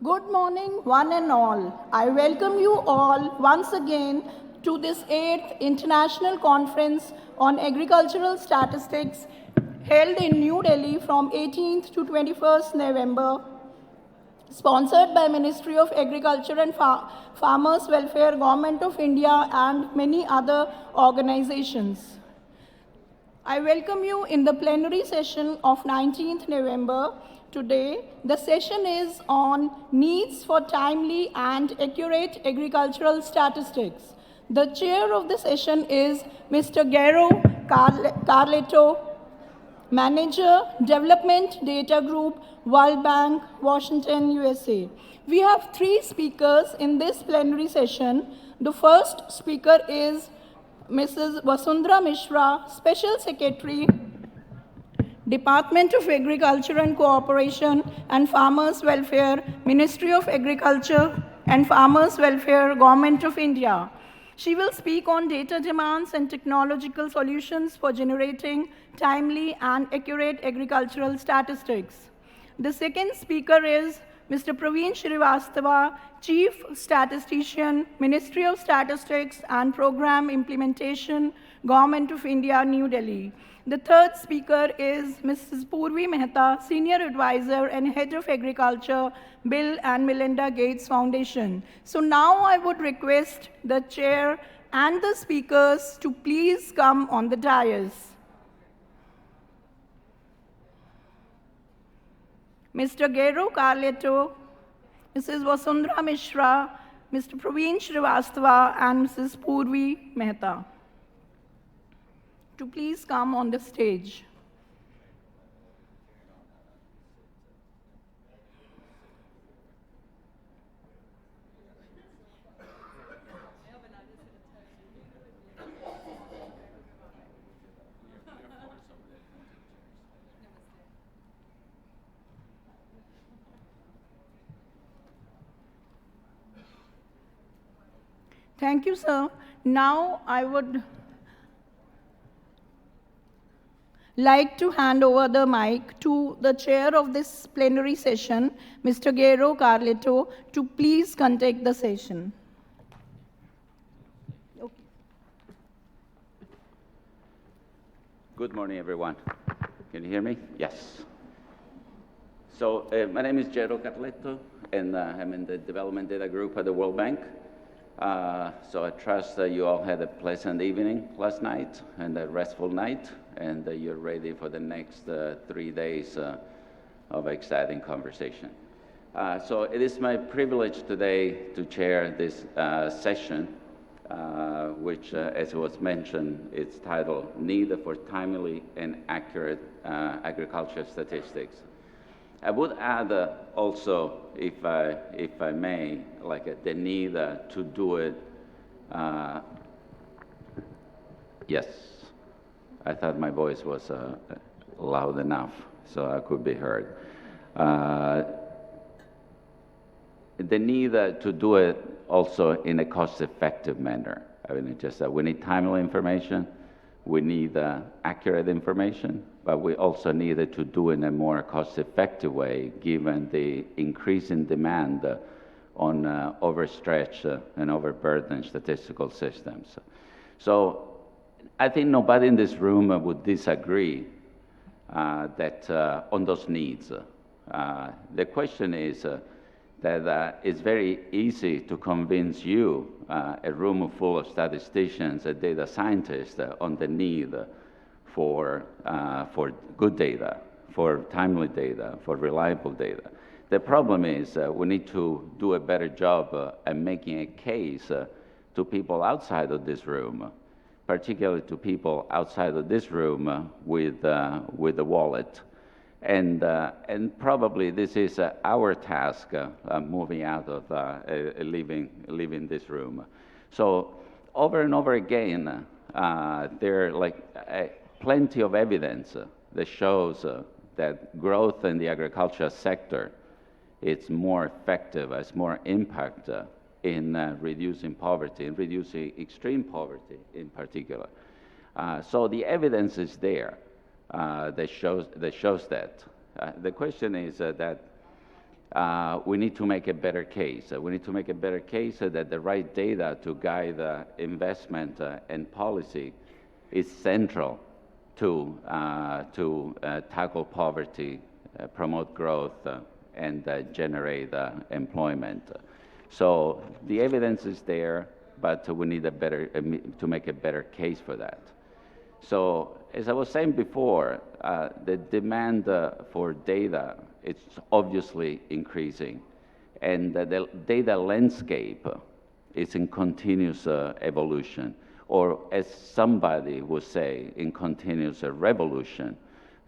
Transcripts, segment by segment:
Good morning, one and all. I welcome you all once again to this 8th International Conference on Agricultural Statistics held in New Delhi from 18th to 21st November, sponsored by Ministry of Agriculture and Farmers Welfare, Government of India and many other organizations. I welcome you in the plenary session of 19th November. Today, the session is on needs for timely and accurate agricultural statistics. The chair of the session is Mr. Carletto, Manager, Development Data Group, World Bank, Washington, USA. We have 3 speakers in this plenary session. The first speaker is Mrs. Vasundhara Mishra, Special Secretary, Department of Agriculture and Cooperation and Farmers Welfare, Ministry of Agriculture and Farmers Welfare, Government of India. She will speak on data demands and technological solutions for generating timely and accurate agricultural statistics. The second speaker is Mr. Praveen Shrivastava, Chief Statistician, Ministry of Statistics and Program Implementation, Government of India, New Delhi. The third speaker is Mrs. Purvi Mehta, Senior Advisor and Head of Agriculture, Bill and Melinda Gates Foundation. So now I would request the chair and the speakers to please come on the dais. Mr. Gero Carletto, Mrs. Vasundhara Mishra, Mr. Praveen Shrivastava, and Mrs. Purvi Mehta to please come on the stage. Thank you, sir. Now I would like to hand over the mic to the chair of this plenary session, Mr. Gero Carletto, to please conduct the session. Okay. Good morning, everyone. Can you hear me? Yes. So my name is Gero Carletto, and I'm in the Development Data Group at the World Bank. So I trust that you all had a pleasant evening last night and a restful night, and that you're ready for the next 3 days of exciting conversation. So it is my privilege today to chair this session, which, as was mentioned, it's titled Need for Timely and Accurate Agriculture Statistics. I would add also, if I may, like the need to do it. Yes, I thought my voice was loud enough so I could be heard. The need to do it also in a cost-effective manner. I mean, it's just that we need timely information, we need accurate information, but we also needed to do it in a more cost-effective way, given the increasing demand on overstretched and overburdened statistical systems. So I think nobody in this room would disagree that on those needs. The question is that it's very easy to convince you, a room full of statisticians and data scientists, on the need for good data, for timely data, for reliable data. The problem is we need to do a better job at making a case to people outside of this room, particularly to people outside of this room with a wallet. And probably this is our task moving out of leaving this room. So over and over again, there are plenty of evidence that shows that growth in the agriculture sector is more effective, has more impact in reducing poverty, and reducing extreme poverty in particular. So the evidence is there that shows that. The question is that we need to make a better case. We need to make a better case that the right data to guide investment and policy is central to tackle poverty, promote growth, and generate employment. So the evidence is there, but we need to make a better case for that. So as I was saying before, the demand for data, it's obviously increasing, and the data landscape is in continuous evolution, or as somebody would say, in continuous revolution.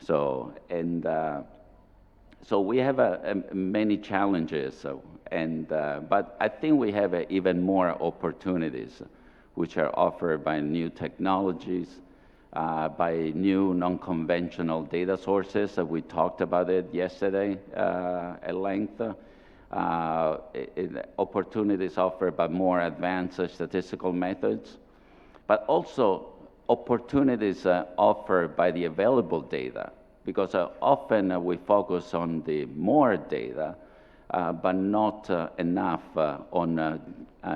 So, so we have many challenges, but I think we have even more opportunities, which are offered by new technologies, by new non-conventional data sources. We talked about it yesterday at length. Opportunities offered by more advanced statistical methods, but also opportunities offered by the available data, because often we focus on the more data, but not enough on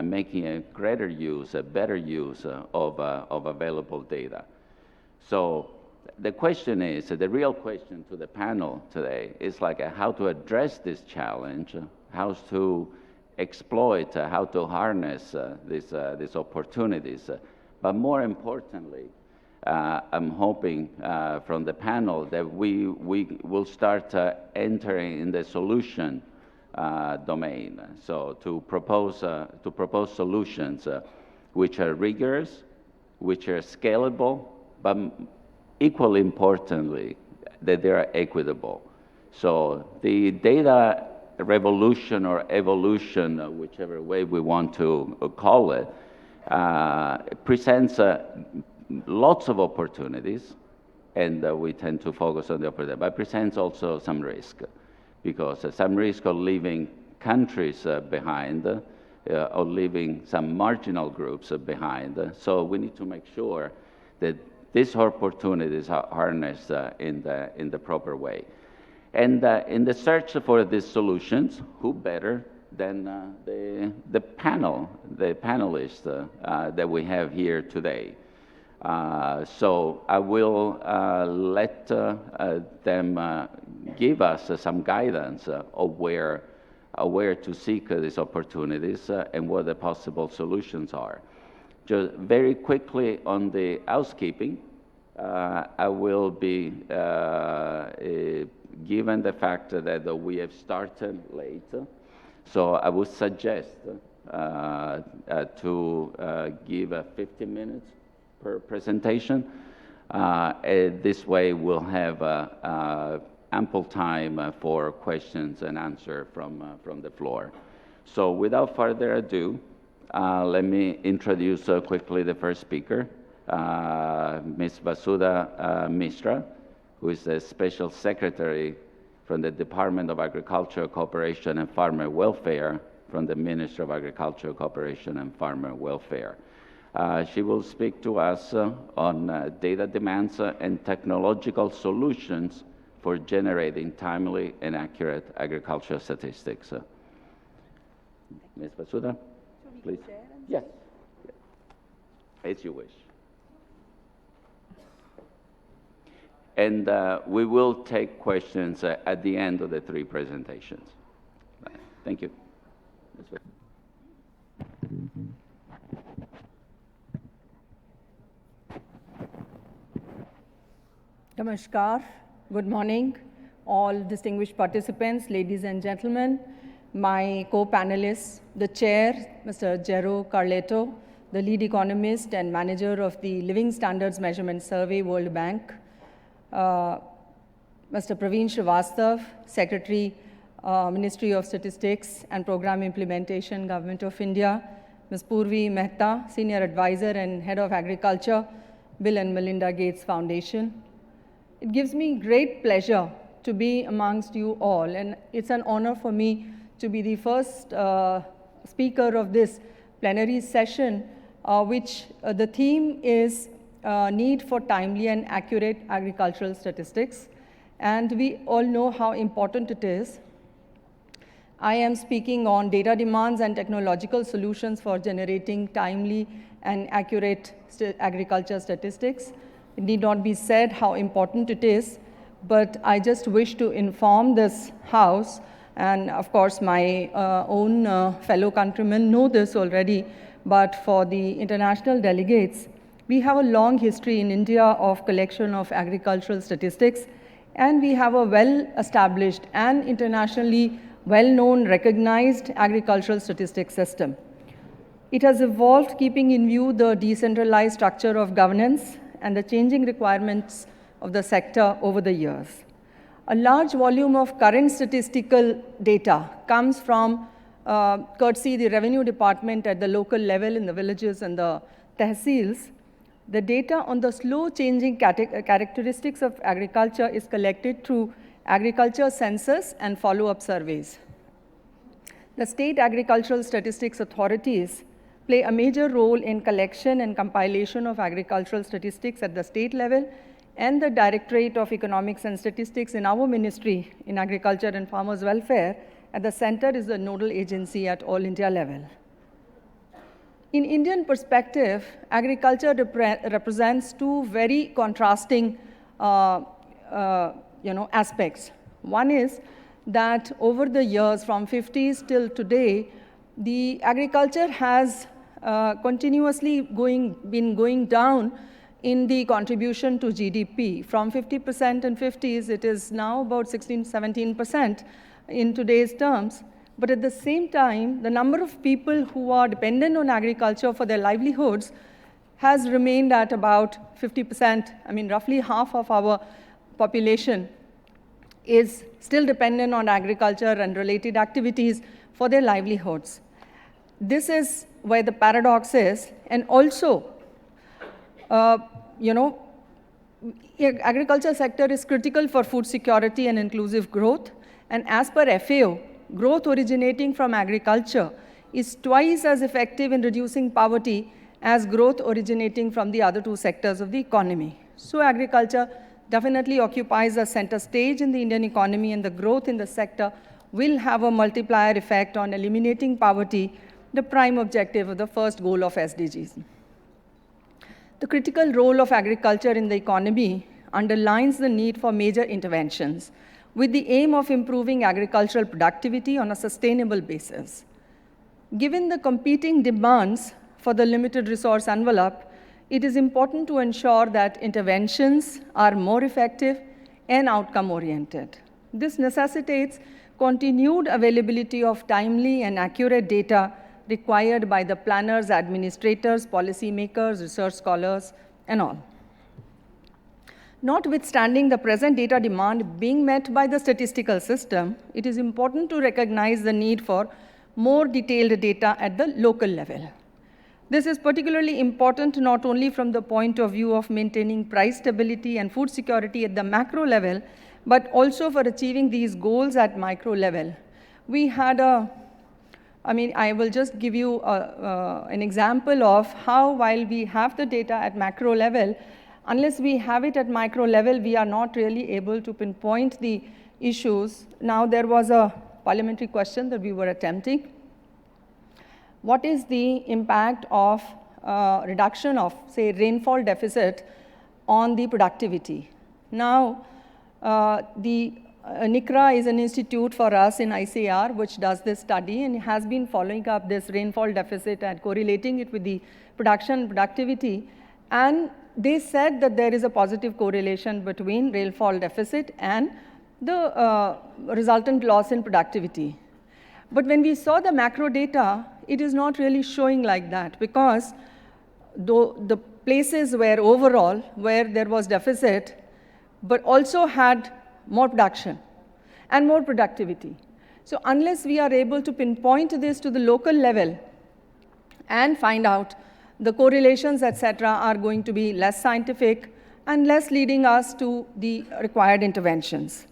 making a greater use, a better use of available data. So the question is, the real question to the panel today is like how to address this challenge, how to exploit, how to harness these opportunities. But more importantly, I'm hoping from the panel that we will start entering in the solution domain. So to propose solutions which are rigorous, which are scalable, but equally importantly, that they are equitable. So the data revolution or evolution, whichever way we want to call it, presents lots of opportunities, and we tend to focus on the opportunity, but presents also some risk, because some risk of leaving countries behind, or leaving some marginal groups behind. So we need to make sure that these opportunities are harnessed in the proper way. And in the search for these solutions, who better than the panelists that we have here today. So I will let them give us some guidance of where to seek these opportunities and what the possible solutions are. Just very quickly on the housekeeping, I will be given the fact that we have started late. So I would suggest to give 15 minutes per presentation. This way we'll have ample time for questions and answers from the floor. So without further ado, let me introduce quickly the first speaker, Ms. Vasudha Mishra, who is the Special Secretary from the Department of Agriculture, Cooperation and Farmer Welfare from the Ministry of Agriculture, Cooperation and Farmer Welfare. She will speak to us on data demands and technological solutions for generating timely and accurate agricultural statistics. Ms. Vasudha, please. Yes. As you wish. And we will take questions at the end of the three presentations. Thank you. Namaskar. Good morning, all distinguished participants, ladies and gentlemen, my co-panelists, the chair, Mr. Gero Carletto, the lead economist and manager of the Living Standards Measurement Survey, World Bank, Mr. Praveen Shrivastava, Secretary, Ministry of Statistics and Program Implementation, Government of India, Ms. Purvi Mehta, Senior Advisor and Head of Agriculture, Bill and Melinda Gates Foundation. It gives me great pleasure to be amongst you all, and it's an honor for me to be the first speaker of this plenary session, which the theme is need for timely and accurate agricultural statistics. And we all know how important it is. I am speaking on data demands and technological solutions for generating timely and accurate agriculture statistics. It need not be said how important it is, but I just wish to inform this House, and of course my own fellow countrymen know this already, but for the international delegates, we have a long history in India of collection of agricultural statistics, and we have a well-established and internationally well-known, recognized agricultural statistics system. It has evolved keeping in view the decentralized structure of governance and the changing requirements of the sector over the years. A large volume of current statistical data comes from courtesy the revenue department at the local level in the villages and the tehsils. The data on the slow changing characteristics of agriculture is collected through agriculture census and follow-up surveys. The state agricultural statistics authorities play a major role in collection and compilation of agricultural statistics at the state level, and the Directorate of Economics and Statistics in our ministry in Agriculture and Farmers Welfare at the center is the nodal agency at all India level. In Indian perspective, agriculture represents two very contrasting aspects. One is that over the years, from 50s till today, the agriculture has continuously been going down in the contribution to GDP. From 50% in 50s, it is now about 16, 17% in today's terms. But at the same time, the number of people who are dependent on agriculture for their livelihoods has remained at about 50%. I mean, roughly half of our population is still dependent on agriculture and related activities for their livelihoods. This is where the paradox is, and also, agriculture sector is critical for food security and inclusive growth, and as per FAO, growth originating from agriculture is twice as effective in reducing poverty as growth originating from the other two sectors of the economy. So agriculture definitely occupies a center stage in the Indian economy, and the growth in the sector will have a multiplier effect on eliminating poverty, the prime objective of the first goal of SDGs. The critical role of agriculture in the economy underlines the need for major interventions with the aim of improving agricultural productivity on a sustainable basis. Given the competing demands for the limited resource envelope, it is important to ensure that interventions are more effective and outcome-oriented. This necessitates continued availability of timely and accurate data required by the planners, administrators, policymakers, research scholars, and all. Notwithstanding the present data demand being met by the statistical system, it is important to recognize the need for more detailed data at the local level. This is particularly important not only from the point of view of maintaining price stability and food security at the macro level, but also for achieving these goals at micro level. We had I will just give you an example of how, while we have the data at macro level, unless we have it at micro level, we are not really able to pinpoint the issues. Now, there was a parliamentary question that we were attempting. What is the impact of reduction of, say, rainfall deficit on the productivity? Now, the NICRA is an institute for us in ICAR which does this study and has been following up this rainfall deficit and correlating it with the production productivity. And they said that there is a positive correlation between rainfall deficit and the resultant loss in productivity. But when we saw the macro data, it is not really showing like that, because though the places where overall, where there was deficit, but also had more production and more productivity. So unless we are able to pinpoint this to the local level and find out the correlations, etc., are going to be less scientific and less leading us to the required interventions.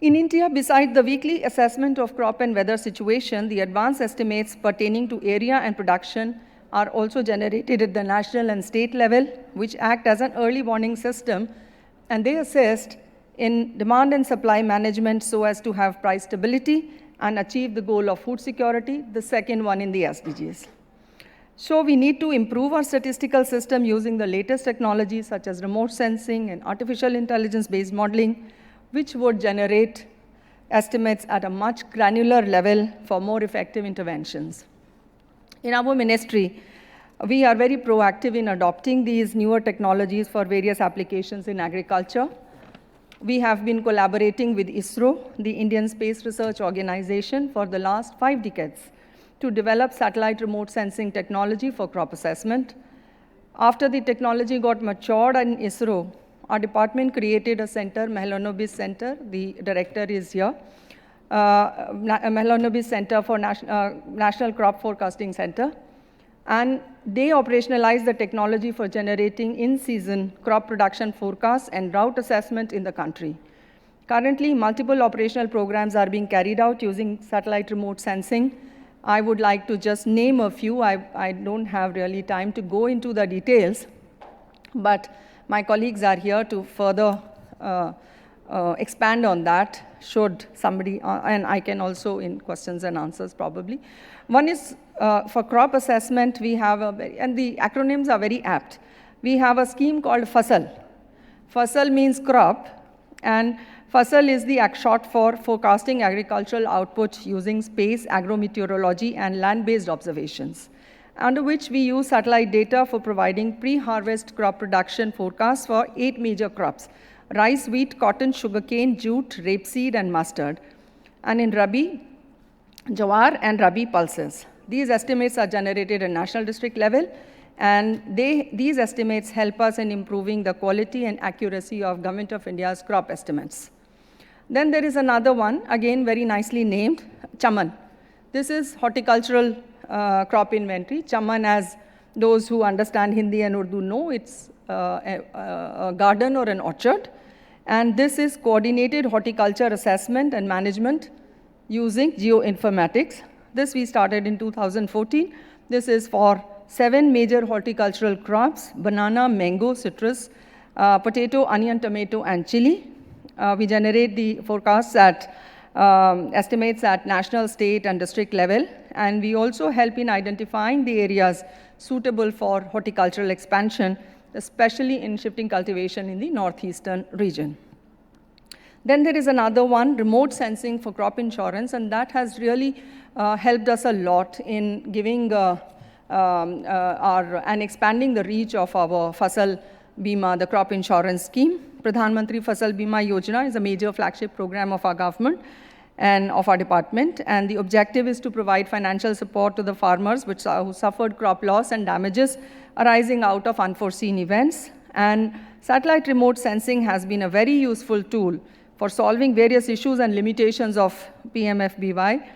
In India, besides the weekly assessment of crop and weather situation, the advanced estimates pertaining to area and production are also generated at the national and state level, which act as an early warning system, and they assist in demand and supply management so as to have price stability and achieve the goal of food security, the second one in the SDGs. So we need to improve our statistical system using the latest technologies such as remote sensing and artificial intelligence-based modeling, which would generate estimates at a much granular level for more effective interventions. In our ministry, we are very proactive in adopting these newer technologies for various applications in agriculture. We have been collaborating with ISRO, the Indian Space Research Organization, for the last 5 decades to develop satellite remote sensing technology for crop assessment. After the technology got matured in ISRO, our department created a center, Mehlonobis Center. The director is here. Mehlonobis Center for National Crop Forecasting Center. And they operationalize the technology for generating in-season crop production forecasts and route assessment in the country. Currently, multiple operational programs are being carried out using satellite remote sensing. I would like to just name a few. I don't have really time to go into the details, but my colleagues are here to further expand on that, should somebody, and I can also in questions and answers probably. One is for crop assessment, we have and the acronyms are very apt. We have a scheme called FASL. FASL means crop, and FASL is the short for forecasting agricultural output using space, agrometeorology, and land-based observations, under which we use satellite data for providing pre-harvest crop production forecasts for 8 major crops: rice, wheat, cotton, sugarcane, jute, rapeseed, and mustard. And in Rabi, Jawar and Rabi pulses. These estimates are generated at national district level, and these estimates help us in improving the quality and accuracy of Government of India's crop estimates. Then there is another one, again very nicely named, Chaman. This is horticultural crop inventory. Chaman, as those who understand Hindi and Urdu know, it's a garden or an orchard. And this is coordinated horticulture assessment and management using Geo-Informatics. This we started in 2014. This is for 7 major horticultural crops: banana, mango, citrus, potato, onion, tomato, and chili. We generate the forecasts at estimates at national, state, and district level. And we also help in identifying the areas suitable for horticultural expansion, especially in shifting cultivation in the northeastern region. Then there is another one, remote sensing for crop insurance, and that has really helped us a lot in giving and expanding the reach of our Fasal Bima, the crop insurance scheme. Pradhan Mantri Fasal Bima Yojana is a major flagship program of our government and of our department, and the objective is to provide financial support to the farmers who suffered crop loss and damages arising out of unforeseen events. And satellite remote sensing has been a very useful tool for solving various issues and limitations of PMFBY.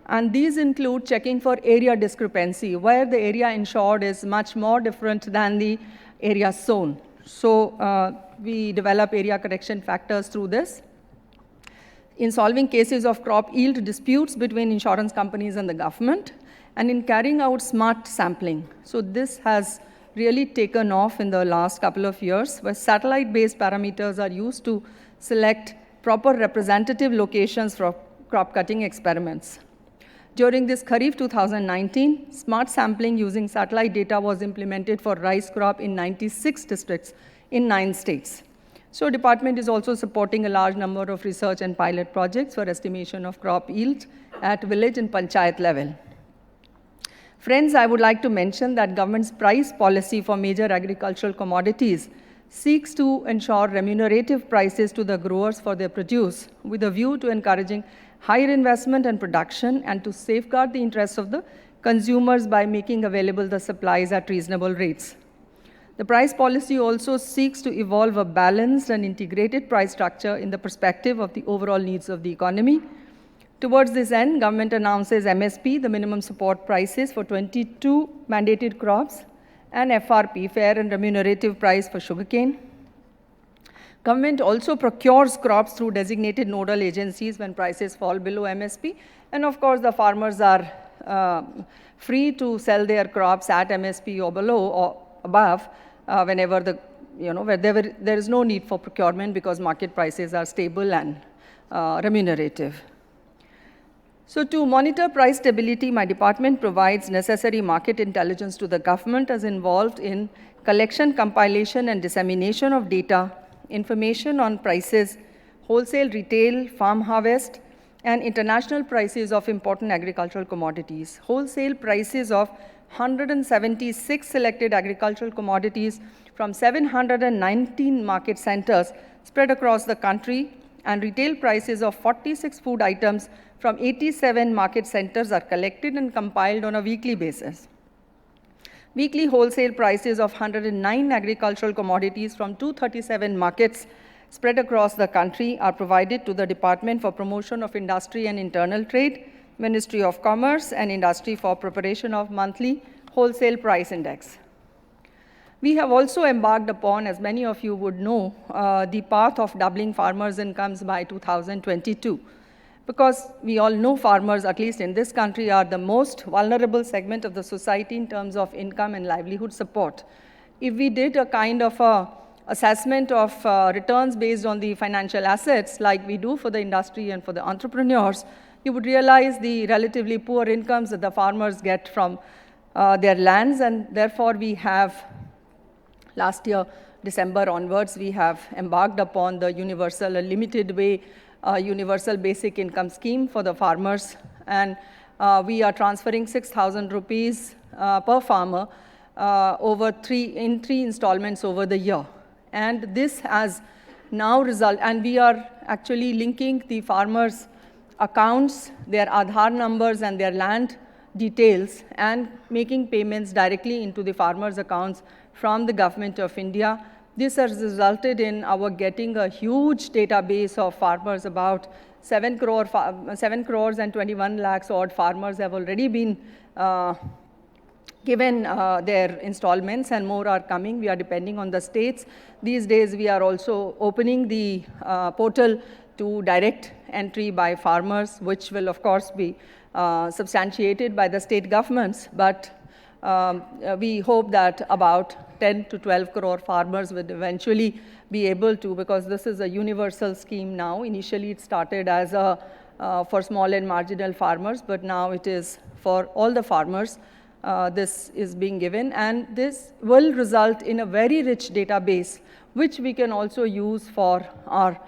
And these include checking for area discrepancy, where the area insured is much more different than the area sown. So we develop area correction factors through this. In solving cases of crop yield disputes between insurance companies and the government, and in carrying out smart sampling. So this has really taken off in the last couple of years, where satellite-based parameters are used to select proper representative locations for crop cutting experiments. During this Kharif 2019, smart sampling using satellite data was implemented for rice crop in 96 districts in 9 states. So department is also supporting a large number of research and pilot projects for estimation of crop yield at village and panchayat level. Friends, I would like to mention that government's price policy for major agricultural commodities seeks to ensure remunerative prices to the growers for their produce, with a view to encouraging higher investment and production, and to safeguard the interests of the consumers by making available the supplies at reasonable rates. The price policy also seeks to evolve a balanced and integrated price structure in the perspective of the overall needs of the economy. Towards this end, government announces MSP, the minimum support prices, for 22 mandated crops, and FRP, fair and remunerative price, for sugarcane. Government also procures crops through designated nodal agencies when prices fall below MSP. And of course, the farmers are free to sell their crops at MSP or below or above whenever where there is no need for procurement, because market prices are stable and remunerative. So to monitor price stability, my department provides necessary market intelligence to the government as involved in collection, compilation, and dissemination of data, information on prices, wholesale, retail, farm harvest, and international prices of important agricultural commodities. Wholesale prices of 176 selected agricultural commodities from 719 market centers spread across the country, and retail prices of 46 food items from 87 market centers are collected and compiled on a weekly basis. Weekly wholesale prices of 109 agricultural commodities from 237 markets spread across the country are provided to the Department for Promotion of Industry and Internal Trade, Ministry of Commerce and Industry for preparation of monthly wholesale price index. We have also embarked upon, as many of you would know, the path of doubling farmers' incomes by 2022. Because we all know farmers, at least in this country, are the most vulnerable segment of the society in terms of income and livelihood support. If we did a kind of assessment of returns based on the financial assets, like we do for the industry and for the entrepreneurs, you would realize the relatively poor incomes that the farmers get from their lands, and therefore we have, last year, December onwards, we have embarked upon the universal, limited way, universal basic income scheme for the farmers, and we are transferring 6,000 rupees per farmer in three installments over the year. And this has now resulted, and we are actually linking the farmers' accounts, their Aadhaar numbers and their land details, and making payments directly into the farmers' accounts from the Government of India. This has resulted in our getting a huge database of farmers. About 7 crores and 21 lakhs odd farmers have already been given their installments, and more are coming. We are depending on the states. These days, we are also opening the portal to direct entry by farmers, which will, of course, be substantiated by the state governments. But we hope that about 10 to 12 crore farmers will eventually be able to, because this is a universal scheme now. Initially, it started as for small and marginal farmers, but now it is for all the farmers. This is being given, and this will result in a very rich database, which we can also use for our,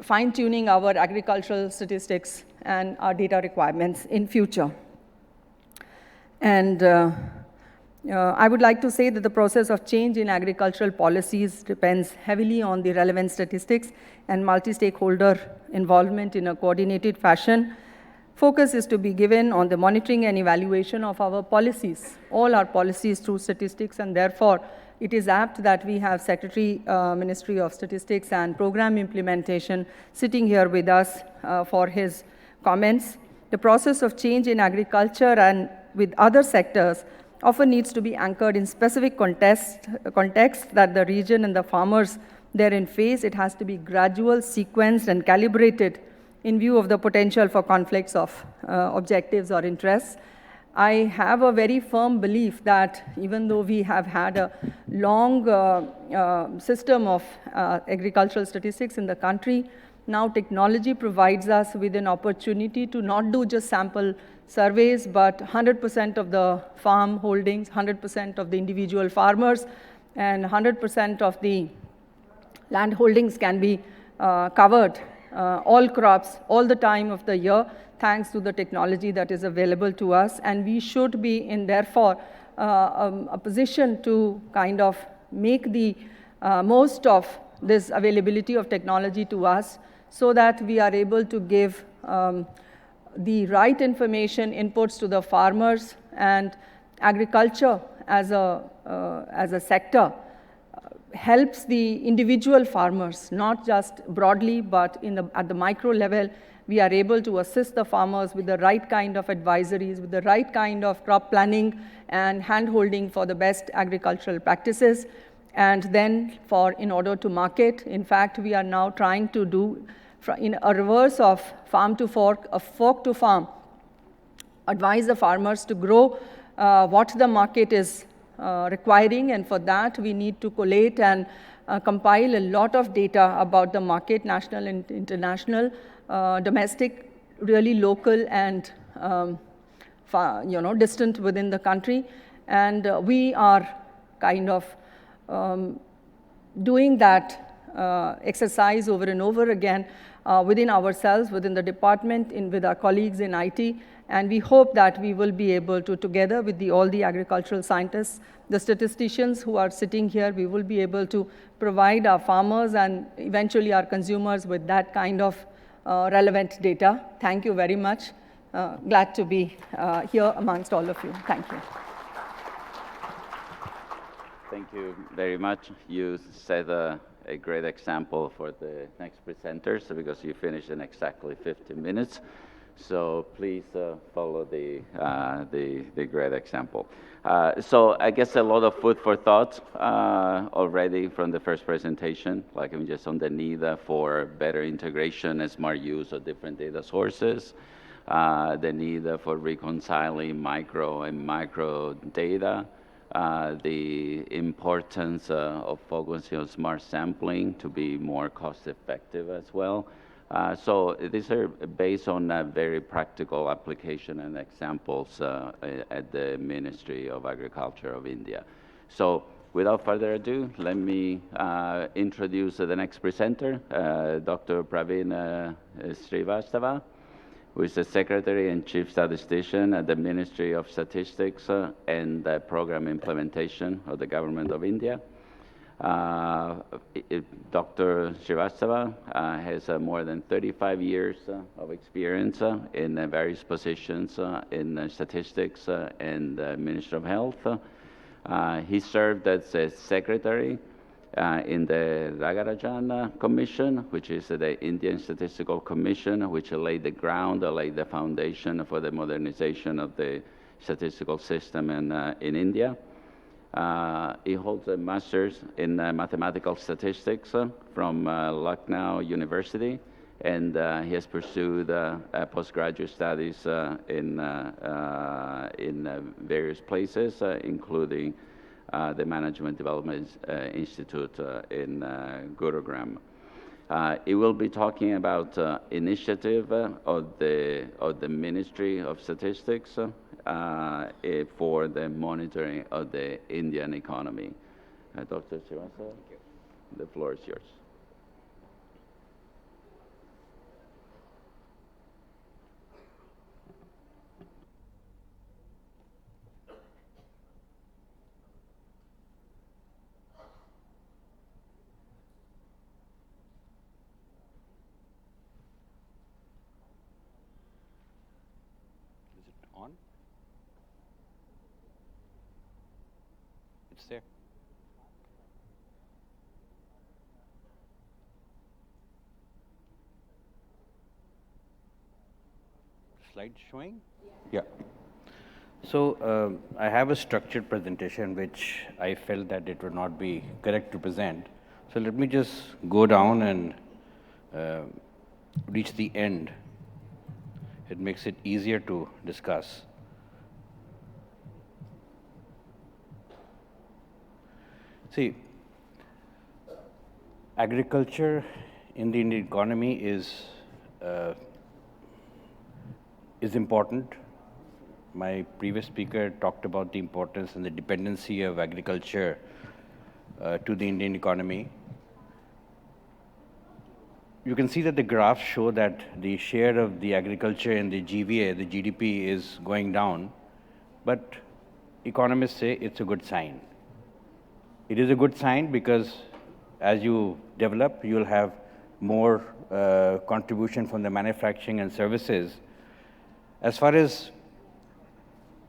fine-tuning our agricultural statistics and our data requirements in future. And I would like to say that the process of change in agricultural policies depends heavily on the relevant statistics and multi-stakeholder involvement in a coordinated fashion. Focus is to be given on the monitoring and evaluation of our policies, all our policies through statistics, and therefore it is apt that we have Secretary, Ministry of Statistics and Program Implementation sitting here with us for his comments. The process of change in agriculture and with other sectors often needs to be anchored in specific context that the region and the farmers therein face. It has to be gradual, sequenced, and calibrated in view of the potential for conflicts of objectives or interests. I have a very firm belief that even though we have had a long system of agricultural statistics in the country, now technology provides us with an opportunity to not do just sample surveys, but 100% of the farm holdings, 100% of the individual farmers, and 100% of the land holdings can be covered, all crops, all the time of the year, thanks to the technology that is available to us. And we should be in, therefore, a position to kind of make the most of this availability of technology to us, so that we are able to give the right information inputs to the farmers, and agriculture as a sector helps the individual farmers, not just broadly, but at the micro level. We are able to assist the farmers with the right kind of advisories, with the right kind of crop planning and hand-holding for the best agricultural practices. And then in order to market, in fact, we are now trying to do in a reverse of farm to fork, a fork to farm, advise the farmers to grow what the market is requiring, and for that we need to collate and compile a lot of data about the market, national and international, domestic really local and distant within the country. And we are kind of doing that exercise over and over again within ourselves, within the department, with our colleagues in IT. And we hope that we will be able to, together with all the agricultural scientists, the statisticians who are sitting here, we will be able to provide our farmers and eventually our consumers with that kind of relevant data. Thank you very much. Glad to be here amongst all of you. Thank you. Thank you very much. You set a great example for the next presenters because you finished in exactly 15 minutes. So please follow the great example. So I guess a lot of food for thought already from the first presentation, like just on the need for better integration and smart use of different data sources, the need for reconciling micro and macro data, the importance of focusing on smart sampling to be more cost effective as well. So these are based on very practical application and examples at the Ministry of Agriculture of India. So without further ado, let me introduce the next presenter, Dr. Praveen Shrivastava, who is the Secretary and Chief Statistician at the Ministry of Statistics and Program Implementation of the Government of India. Dr. Shrivastava has more than 35 years of experience in various positions in statistics and Ministry of Health. He served as a secretary in the Ragarajan Commission, which is the Indian Statistical Commission, which laid the ground, laid the foundation for the modernization of the statistical system in India. He holds a master's in mathematical statistics from Lucknow University, and he has pursued postgraduate studies in various places, including the Management Development Institute in Gurugram. He will be talking about initiative of the Ministry of Statistics for the monitoring of the Indian economy. Dr. Shrivastava, the floor is yours. Is it on? It's there. Slide showing? Yeah. So I have a structured presentation which I felt that it would not be correct to present. So let me just go down and reach the end. It makes it easier to discuss. See, agriculture in the Indian economy is important. My previous speaker talked about the importance and the dependency of agriculture to the Indian economy. You can see that the graphs show that the share of the agriculture in the GVA, the GDP, is going down, but economists say it's a good sign. It is a good sign because as you develop, you'll have more contribution from the manufacturing and services. As far as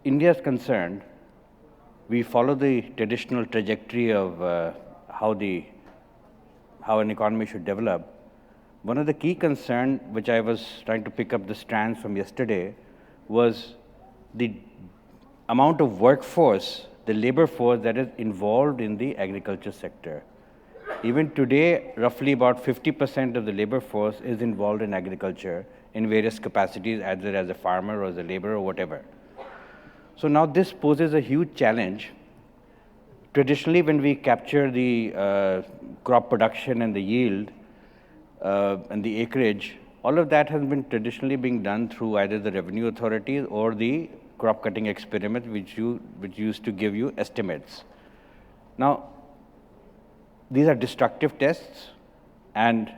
India is concerned, we follow the traditional trajectory of how an economy should develop. One of the key concerns, which I was trying to pick up the strands from yesterday, was the amount of workforce, the labor force that is involved in the agriculture sector. Even today, roughly about 50% of the labor force is involved in agriculture in various capacities, either as a farmer or as a laborer or whatever. So now this poses a huge challenge. Traditionally, when we capture the crop production and the yield and the acreage, all of that has been traditionally being done through either the revenue authorities or the crop cutting experiment, which used to give you estimates. Now, these are destructive tests, and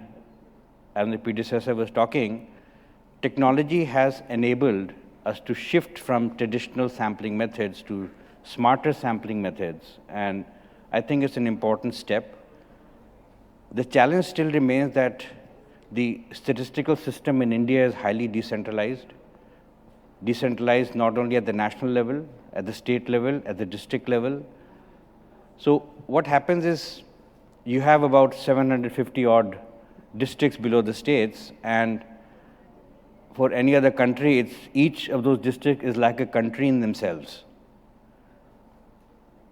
as the predecessor was talking, technology has enabled us to shift from traditional sampling methods to smarter sampling methods, and I think it's an important step. The challenge still remains that the statistical system in India is highly decentralized not only at the national level, at the state level, at the district level. So what happens is you have about 750 odd districts below the states, and for any other country, each of those districts is like a country in themselves.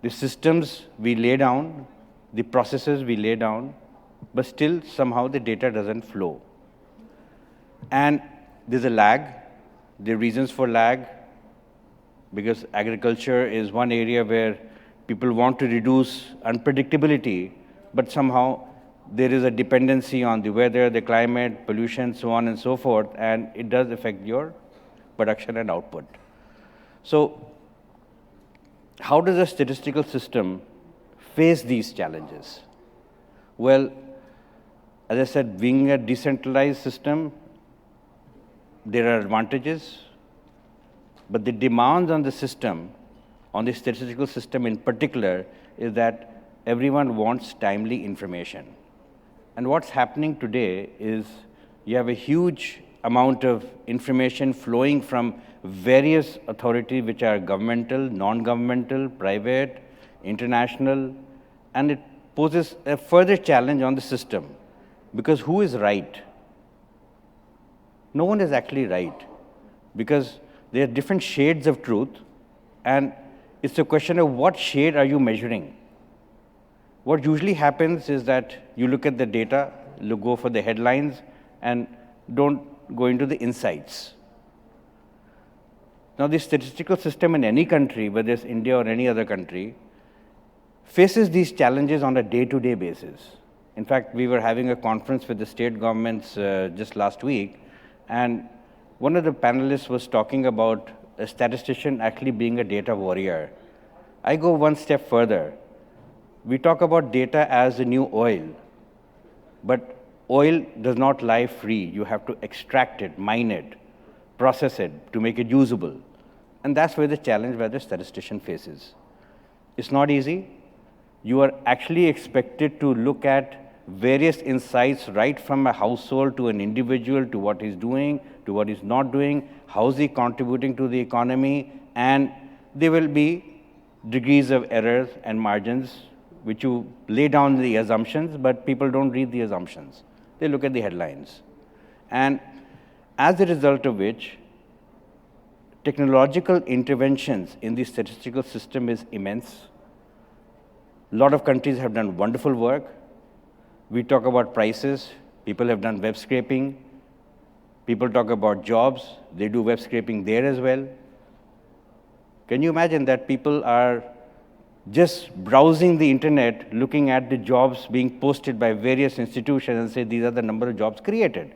The systems we lay down, the processes we lay down, but still somehow the data doesn't flow. And there's a lag. There are reasons for lag, because agriculture is one area where people want to reduce unpredictability, but somehow there is a dependency on the weather, the climate, pollution, so on and so forth, and it does affect your production and output. So how does a statistical system face these challenges? Well, as I said, being a decentralized system, there are advantages, but the demands on the system, on the statistical system in particular, is that everyone wants timely information. And what's happening today is you have a huge amount of information flowing from various authorities which are governmental, non-governmental, private, international, and it poses a further challenge on the system, because who is right? No one is actually right, because there are different shades of truth, and it's a question of what shade are you measuring. What usually happens is that you look at the data, you go for the headlines, and don't go into the insights. Now, the statistical system in any country, whether it's India or any other country, faces these challenges on a day-to-day basis. In fact, we were having a conference with the state governments just last week, and one of the panelists was talking about a statistician actually being a data warrior. I go one step further. We talk about data as the new oil, but oil does not lie free. You have to extract it, mine it, process it to make it usable. And that's where the challenge where the statistician faces. It's not easy. You are actually expected to look at various insights right from a household to an individual, to what he's doing, to what he's not doing, how is he contributing to the economy, and there will be degrees of errors and margins which you lay down the assumptions, but people don't read the assumptions. They look at the headlines. And as a result of which, technological interventions in the statistical system is immense. A lot of countries have done wonderful work. We talk about prices. People have done web scraping. People talk about jobs. They do web scraping there as well. Can you imagine that people are just browsing the internet, looking at the jobs being posted by various institutions and say, these are the number of jobs created?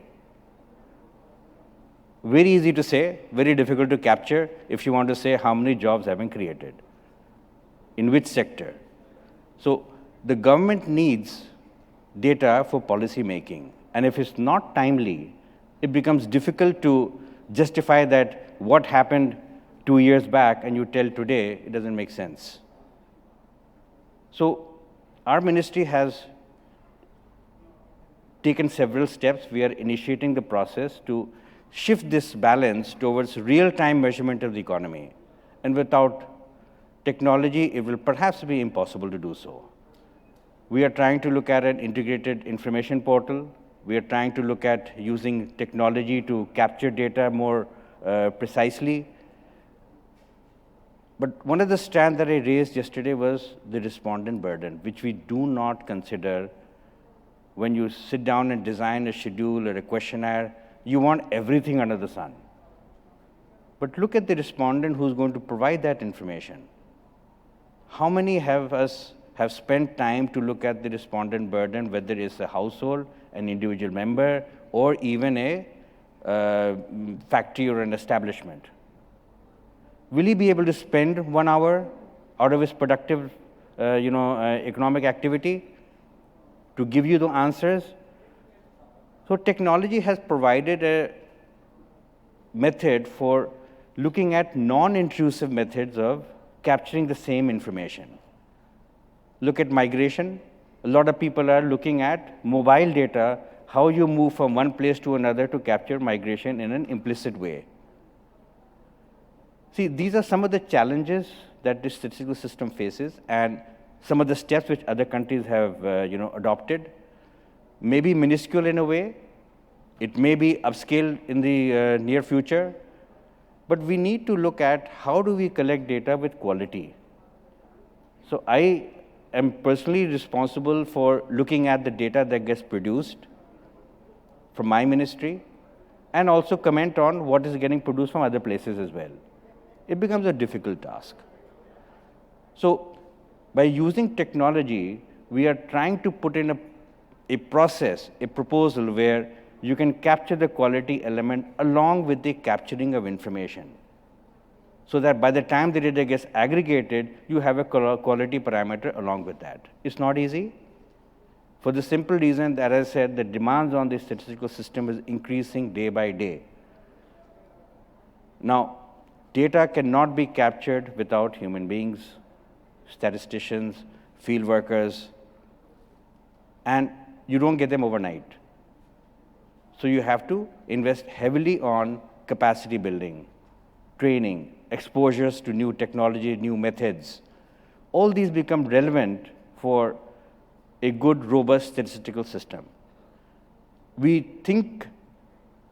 Very easy to say, very difficult to capture if you want to say how many jobs have been created, in which sector. So the government needs data for policy making. And if it's not timely, it becomes difficult to justify that what happened 2 years back and you tell today, it doesn't make sense. So our ministry has taken several steps. We are initiating the process to shift this balance towards real-time measurement of the economy. And without technology, it will perhaps be impossible to do so. We are trying to look at an integrated information portal. We are trying to look at using technology to capture data more precisely. But one of the strands that I raised yesterday was the respondent burden, which we do not consider when you sit down and design a schedule or a questionnaire. You want everything under the sun. But look at the respondent who's going to provide that information. How many have spent time to look at the respondent burden, whether it's a household, an individual member, or even a factory or an establishment. Will he be able to spend 1 hour out of his productive, economic activity to give you the answers? So technology has provided a method for looking at non-intrusive methods of capturing the same information. Look at migration. A lot of people are looking at mobile data, how you move from one place to another to capture migration in an implicit way. See, these are some of the challenges that this statistical system faces, and some of the steps which other countries have adopted. Maybe minuscule in a way, it may be upscaled in the near future, but we need to look at how do we collect data with quality. So I am personally responsible for looking at the data that gets produced from my ministry, and also comment on what is getting produced from other places as well. It becomes a difficult task. So by using technology, we are trying to put in a process, a proposal where you can capture the quality element along with the capturing of information, so that by the time the data gets aggregated, you have a quality parameter along with that. It's not easy, for the simple reason that, as I said, the demands on the statistical system is increasing day by day. Now, data cannot be captured without human beings, statisticians, field workers, and you don't get them overnight. So you have to invest heavily on capacity building, training, exposures to new technology, new methods. All these become relevant for a good, robust statistical system. We think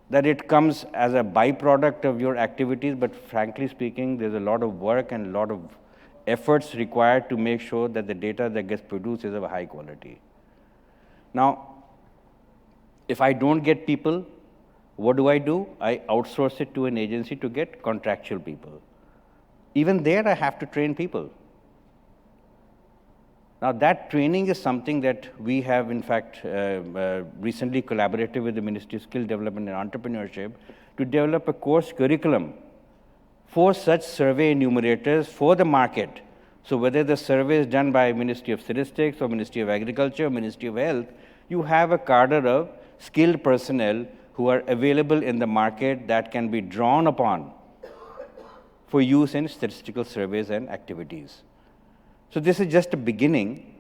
that it comes as a byproduct of your activities, but frankly speaking, there's a lot of work and a lot of efforts required to make sure that the data that gets produced is of a high quality. Now, if I don't get people, what do? I outsource it to an agency to get contractual people. Even there, I have to train people. Now, that training is something that we have, in fact, recently collaborated with the Ministry of Skill Development and Entrepreneurship to develop a course curriculum for such survey enumerators for the market. So whether the survey is done by Ministry of Statistics or Ministry of Agriculture or Ministry of Health, you have a cadre of skilled personnel who are available in the market that can be drawn upon for use in statistical surveys and activities. So this is just a beginning,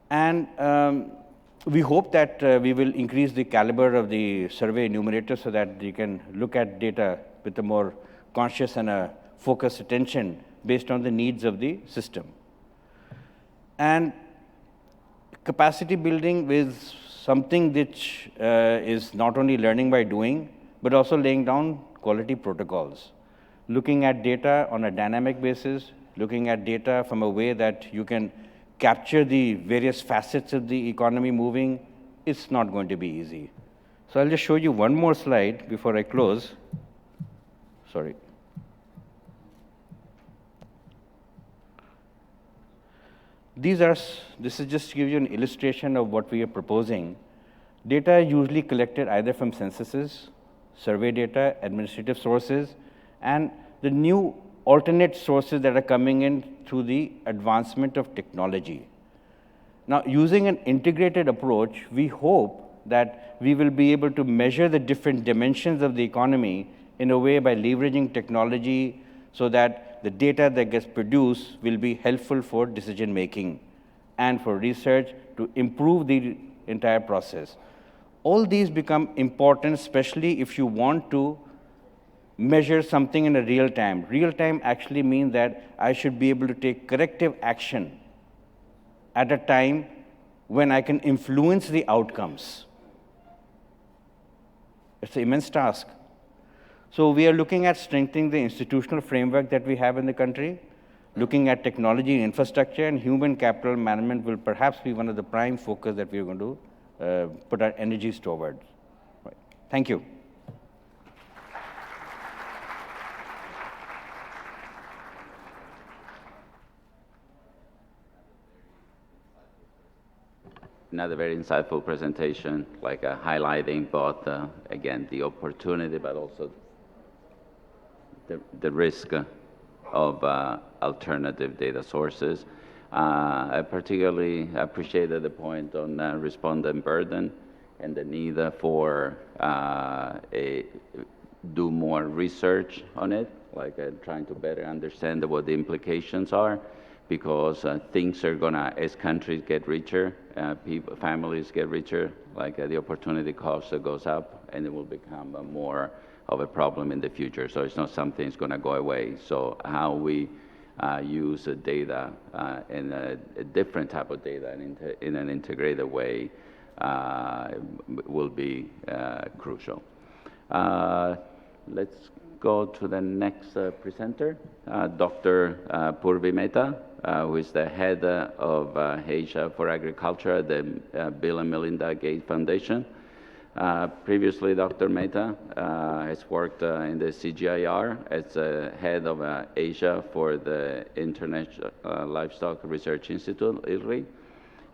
and we hope that we will increase the caliber of the survey enumerator so that you can look at data with a more conscious and a focused attention based on the needs of the system. And capacity building is something which is not only learning by doing, but also laying down quality protocols, looking at data on a dynamic basis, looking at data from a way that you can capture the various facets of the economy moving. It's not going to be easy. So I'll just show you one more slide before I close. Sorry. This is just to give you an illustration of what we are proposing. Data are usually collected either from censuses, survey data, administrative sources, and the new alternate sources that are coming in through the advancement of technology. Now, using an integrated approach, we hope that we will be able to measure the different dimensions of the economy in a way by leveraging technology so that the data that gets produced will be helpful for decision making and for research to improve the entire process. All these become important, especially if you want to measure something in a real time. Real time actually means that I should be able to take corrective action at a time when I can influence the outcomes. It's an immense task. So we are looking at strengthening the institutional framework that we have in the country, looking at technology and infrastructure, and human capital management will perhaps be one of the prime focus that we are going to put our energies towards. Right. Thank you. another very insightful presentation, like highlighting both, again, the opportunity, but also the risk of alternative data sources. I particularly appreciated the point on respondent burden and the need for do more research on it, like trying to better understand what the implications are, because things are gonna, as countries get richer, families get richer, like the opportunity cost goes up, and it will become more of a problem in the future. So it's not something that's gonna go away. So how we use data in a different type of data in an integrated way will be crucial. Let's go to the next presenter, Dr. Purvi Mehta, who is the head of Asia for Agriculture at the Bill and Melinda Gates Foundation. Previously, Dr. Mehta has worked in the CGIAR as head of Asia for the International Livestock Research Institute, ILRI,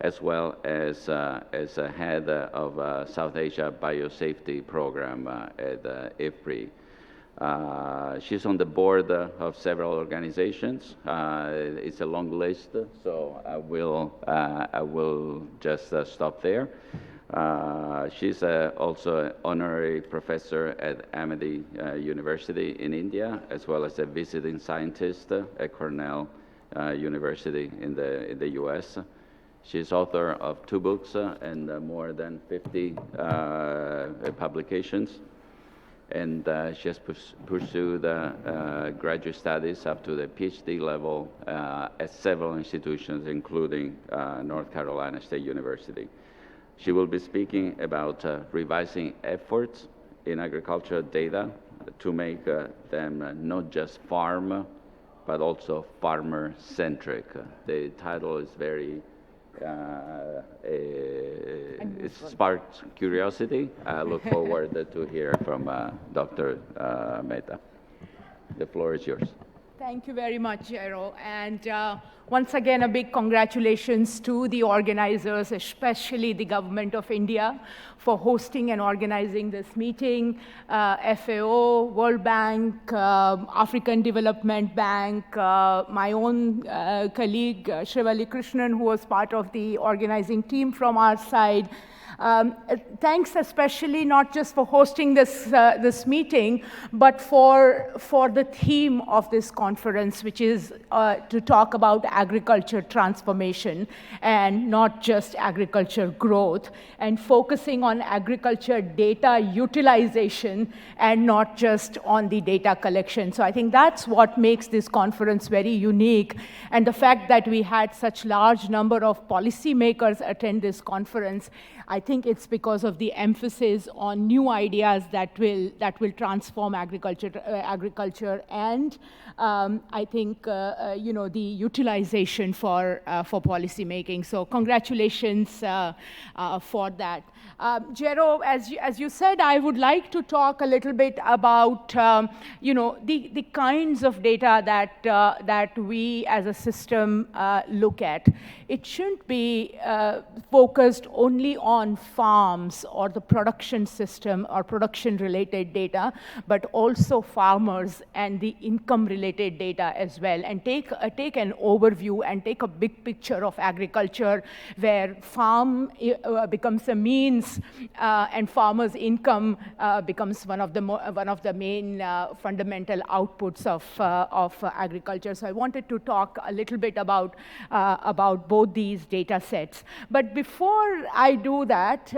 as well as a head of South Asia Biosafety Program at IFPRI. She's on the board of several organizations. It's a long list, so I will just stop there. She's also an honorary professor at Ahmadi University in India, as well as a visiting scientist at Cornell University in the US. She's author of 2 books and more than 50 publications. And she has pursued graduate studies up to the PhD level at several institutions, including North Carolina State University. She will be speaking about revising efforts in agricultural data to make them not just farm, but also farmer-centric. The title is very it sparked curiosity. I look forward to hear from Dr. Mehta. The floor is yours. Thank you very much, Jero. And once again, a big congratulations to the organizers, especially the Government of India, for hosting and organizing this meeting, FAO, World Bank, African Development Bank, my own colleague, Shrivali Krishnan, who was part of the organizing team from our side. Thanks especially not just for hosting this meeting, but for the theme of this conference, which is to talk about agriculture transformation and not just agriculture growth, and focusing on agriculture data utilization and not just on the data collection. So I think that's what makes this conference very unique. And the fact that we had such large number of policymakers attend this conference, I think it's because of the emphasis on new ideas that will transform agriculture, and I think the utilization for policy making. So congratulations for that. Jero, as you said, I would like to talk a little bit about the kinds of data that we as a system look at. It shouldn't be focused only on farms or the production system or production-related data, but also farmers and the income-related data as well, and take an overview and take a big picture of agriculture, where farm becomes a means and farmers' income becomes one of the main fundamental outputs of agriculture. So I wanted to talk a little bit about both these data sets. But before I do that,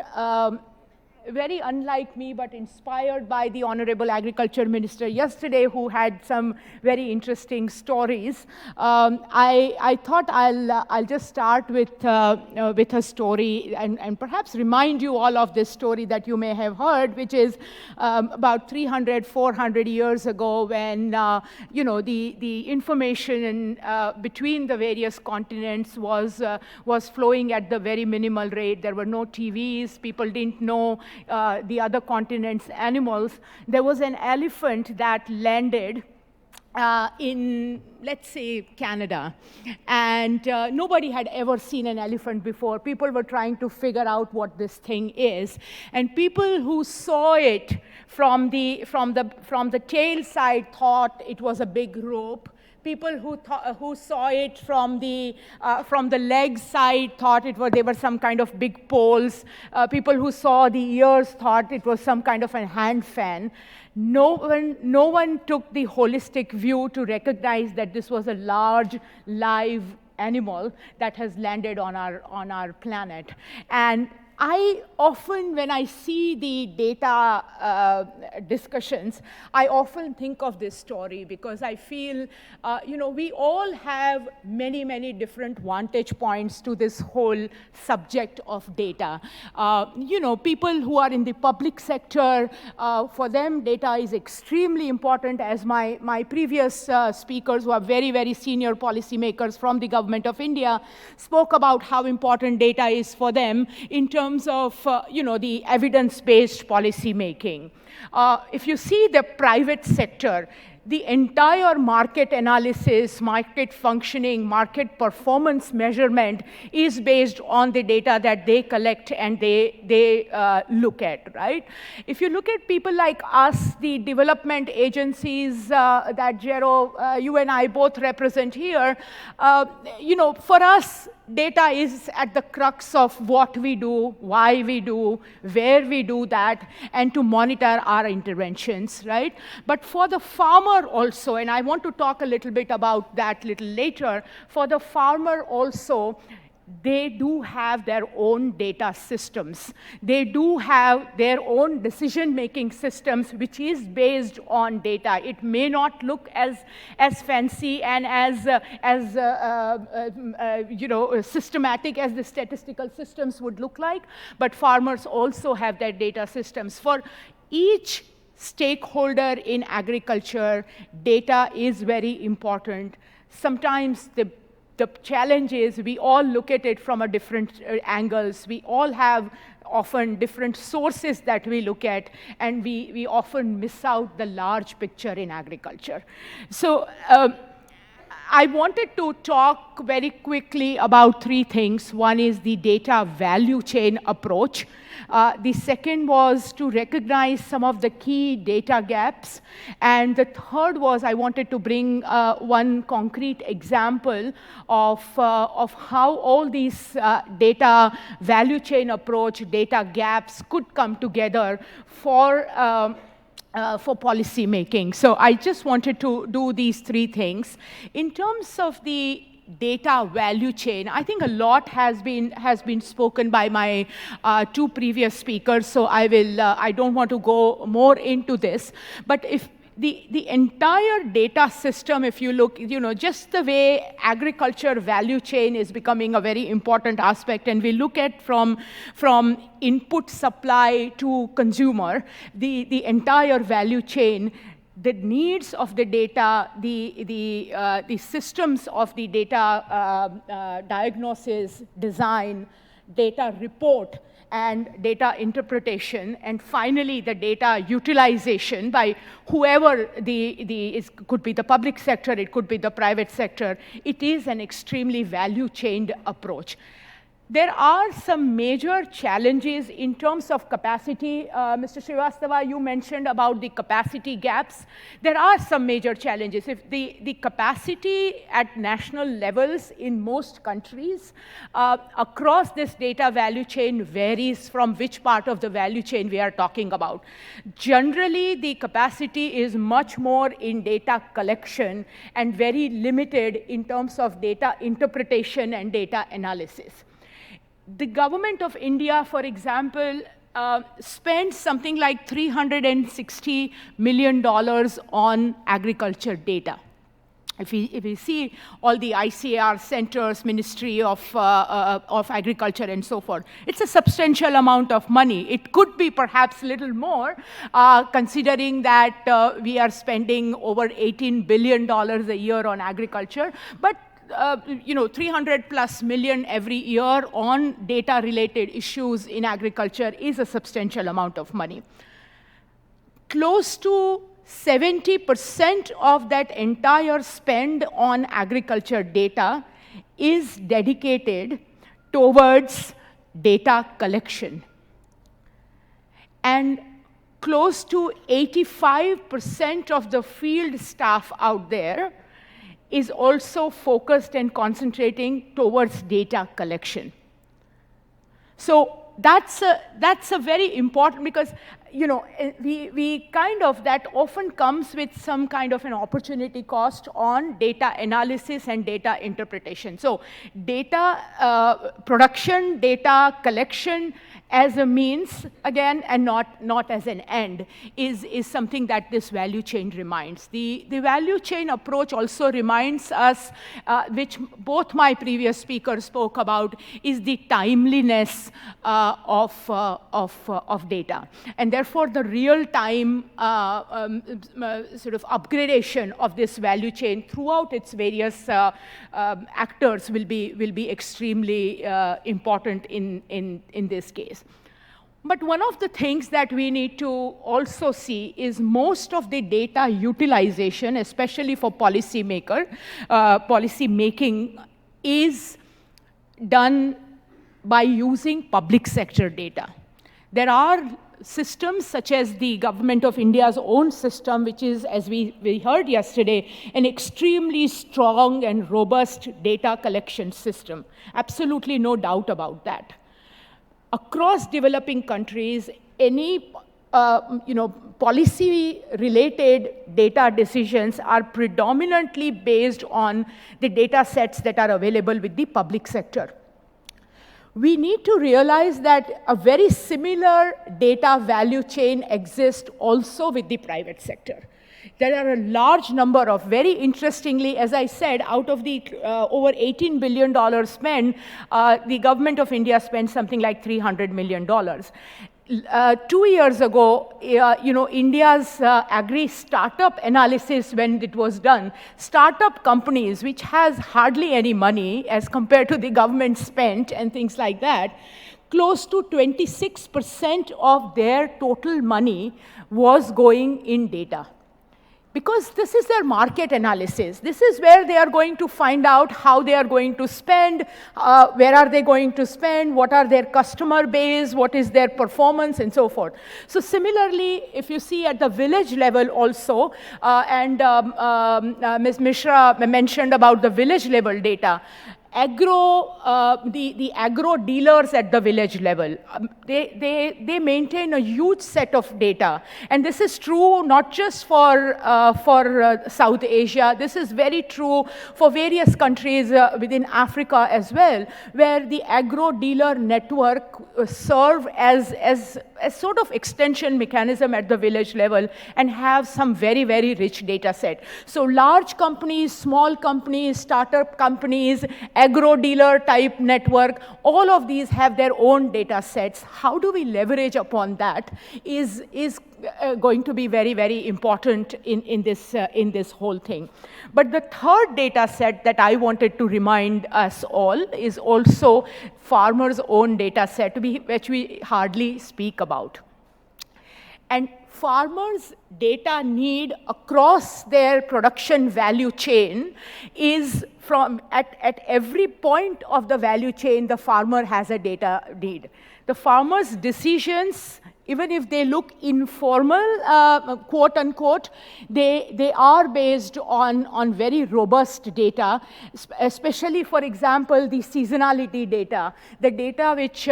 very unlike me, but inspired by the Honorable Agriculture Minister yesterday, who had some very interesting stories, I thought I'll just start with a story and perhaps remind you all of this story that you may have heard, which is about 300, 400 years ago, when the information between the various continents was flowing at the very minimal rate. There were no TVs. People didn't know the other continents' animals. There was an elephant that landed in, let's say, Canada, and nobody had ever seen an elephant before. People were trying to figure out what this thing is, and people who saw it from the tail side thought it was a big rope. People who saw it from the leg side thought they were some kind of big poles. People who saw the ears thought it was some kind of a hand fan. No one took the holistic view to recognize that this was a large, live animal that has landed on our planet. And I often, when I see the data discussions, I often think of this story because I feel, we all have many, many different vantage points to this whole subject of data. People who are in the public sector, for them, data is extremely important, as my previous speakers, who are very, very senior policymakers from the government of India, spoke about how important data is for them in terms of the evidence-based policy making. If you see the private sector, the entire market analysis, market functioning, market performance measurement is based on the data that they collect and they look at, right? If you look at people like us, the development agencies that Jero, you and I both represent here, for us, data is at the crux of what we do, why we do, where we do that, and to monitor our interventions, right? But for the farmer also, and I want to talk a little bit about that a little later, for the farmer also, they do have their own data systems. They do have their own decision-making systems, which is based on data. It may not look as fancy and as systematic as the statistical systems would look like, but farmers also have their data systems. For each stakeholder in agriculture, data is very important. Sometimes the challenge is we all look at it from a different angles. We all have often different sources that we look at, and we often miss out the large picture in agriculture. So I wanted to talk very quickly about three things. One is the data value chain approach. The second was to recognize some of the key data gaps. And the third was I wanted to bring one concrete example of how all these data value chain approach, data gaps could come together for policy making. So I just wanted to do these three things. In terms of the data value chain, I think a lot has been spoken by my two previous speakers, so I don't want to go more into this. But if the entire data system, if you look, just the way agriculture value chain is becoming a very important aspect, and we look at from input supply to consumer, the entire value chain, the needs of the data, the systems of the data diagnosis, design, data report, and data interpretation, and finally the data utilization by whoever could be the public sector, it could be the private sector. It is an extremely value-chained approach. There are some major challenges in terms of capacity. Mr. Shrivastava, you mentioned about the capacity gaps. There are some major challenges. If the capacity at national levels in most countries across this data value chain varies from which part of the value chain we are talking about. Generally, the capacity is much more in data collection and very limited in terms of data interpretation and data analysis. The government of India, for example, spends something like $360 million on agriculture data. If we see all the ICAS centers, Ministry of Agriculture and so forth, it's a substantial amount of money. It could be perhaps a little more, considering that we are spending over $18 billion a year on agriculture. But 300 plus million every year on data-related issues in agriculture is a substantial amount of money. Close to 70% of that entire spend on agriculture data is dedicated towards data collection. And close to 85% of the field staff out there is also focused and concentrating towards data collection. So that's a very important, because we kind of, that often comes with some kind of an opportunity cost on data analysis and data interpretation. So data production, data collection as a means, again, and not as an end, is something that this value chain reminds. The value chain approach also reminds us, which both my previous speakers spoke about, is the timeliness of data. And therefore, the real-time sort of upgradation of this value chain throughout its various actors will be extremely important in this case. But one of the things that we need to also see is most of the data utilization, especially for policy making, is done by using public sector data. There are systems such as the Government of India's own system, which is, as we heard yesterday, an extremely strong and robust data collection system. Absolutely no doubt about that. Across developing countries, any policy-related data decisions are predominantly based on the data sets that are available with the public sector. We need to realize that a very similar data value chain exists also with the private sector. There are a large number of, very interestingly, as I said, out of the over $18 billion spend, the Government of India spent something like $300 million. 2 years ago, India's agri-startup analysis, when it was done, startup companies, which has hardly any money as compared to the government spent and things like that, close to 26% of their total money was going in data. Because this is their market analysis. This is where they are going to find out how they are going to spend, where are they going to spend, what are their customer base, what is their performance, and so forth. So similarly, if you see at the village level also, and Ms. Mishra mentioned about the village level data, the agro dealers at the village level, they maintain a huge set of data. And this is true not just for South Asia. This is very true for various countries within Africa as well, where the agro dealer network serve as a sort of extension mechanism at the village level and have some very, very rich data set. So large companies, small companies, startup companies, agro-dealer type network, all of these have their own data sets. How do we leverage upon that is going to be very, very important in this whole thing. But the third data set that I wanted to remind us all is also farmers' own data set, which we hardly speak about. And farmers' data need across their production value chain is from at every point of the value chain, the farmer has a data need. The farmer's decisions, even if they look informal, quote unquote, they are based on very robust data, especially, for example, the seasonality data, the data which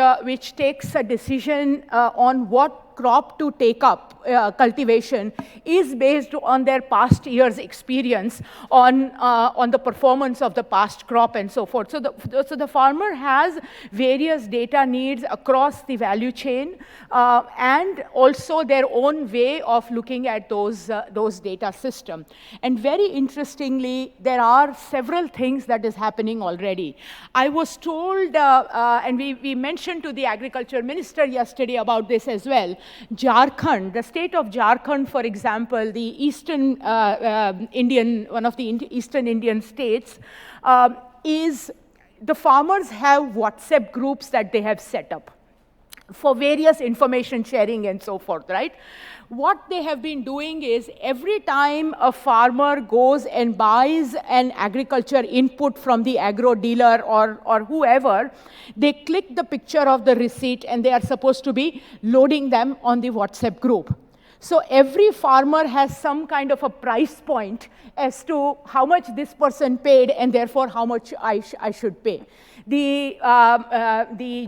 takes a decision on what crop to take up cultivation is based on their past year's experience on the performance of the past crop and so forth. So the farmer has various data needs across the value chain and also their own way of looking at those data systems. And very interestingly, there are several things that is happening already. I was told, and we mentioned to the agriculture minister yesterday about this as well, Jharkhand, the state of Jharkhand, for example, the eastern one of the eastern Indian states, is the farmers have WhatsApp groups that they have set up. for various information sharing and so forth, right? What they have been doing is every time a farmer goes and buys an agriculture input from the agro dealer or whoever, they click the picture of the receipt and they are supposed to be loading them on the WhatsApp group. So every farmer has some kind of a price point as to how much this person paid and therefore how much I should pay. The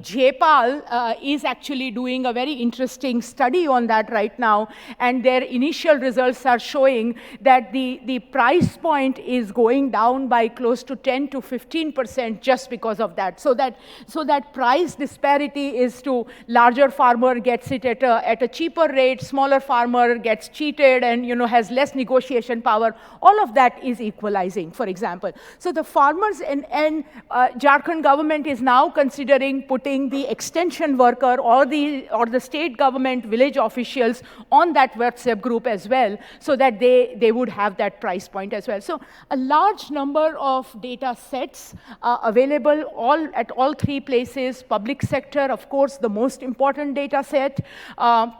JPAL is actually doing a very interesting study on that right now, and their initial results are showing that the price point is going down by close to 10 to 15% just because of that. So that price disparity is to larger farmer gets it at a cheaper rate, smaller farmer gets cheated and has less negotiation power. All of that is equalizing, for example. So the farmers and Jharkhand government is now considering putting the extension worker or the state government village officials on that WhatsApp group as well, so that they would have that price point as well. So a large number of data sets available at all three places. Public sector, of course, the most important data set,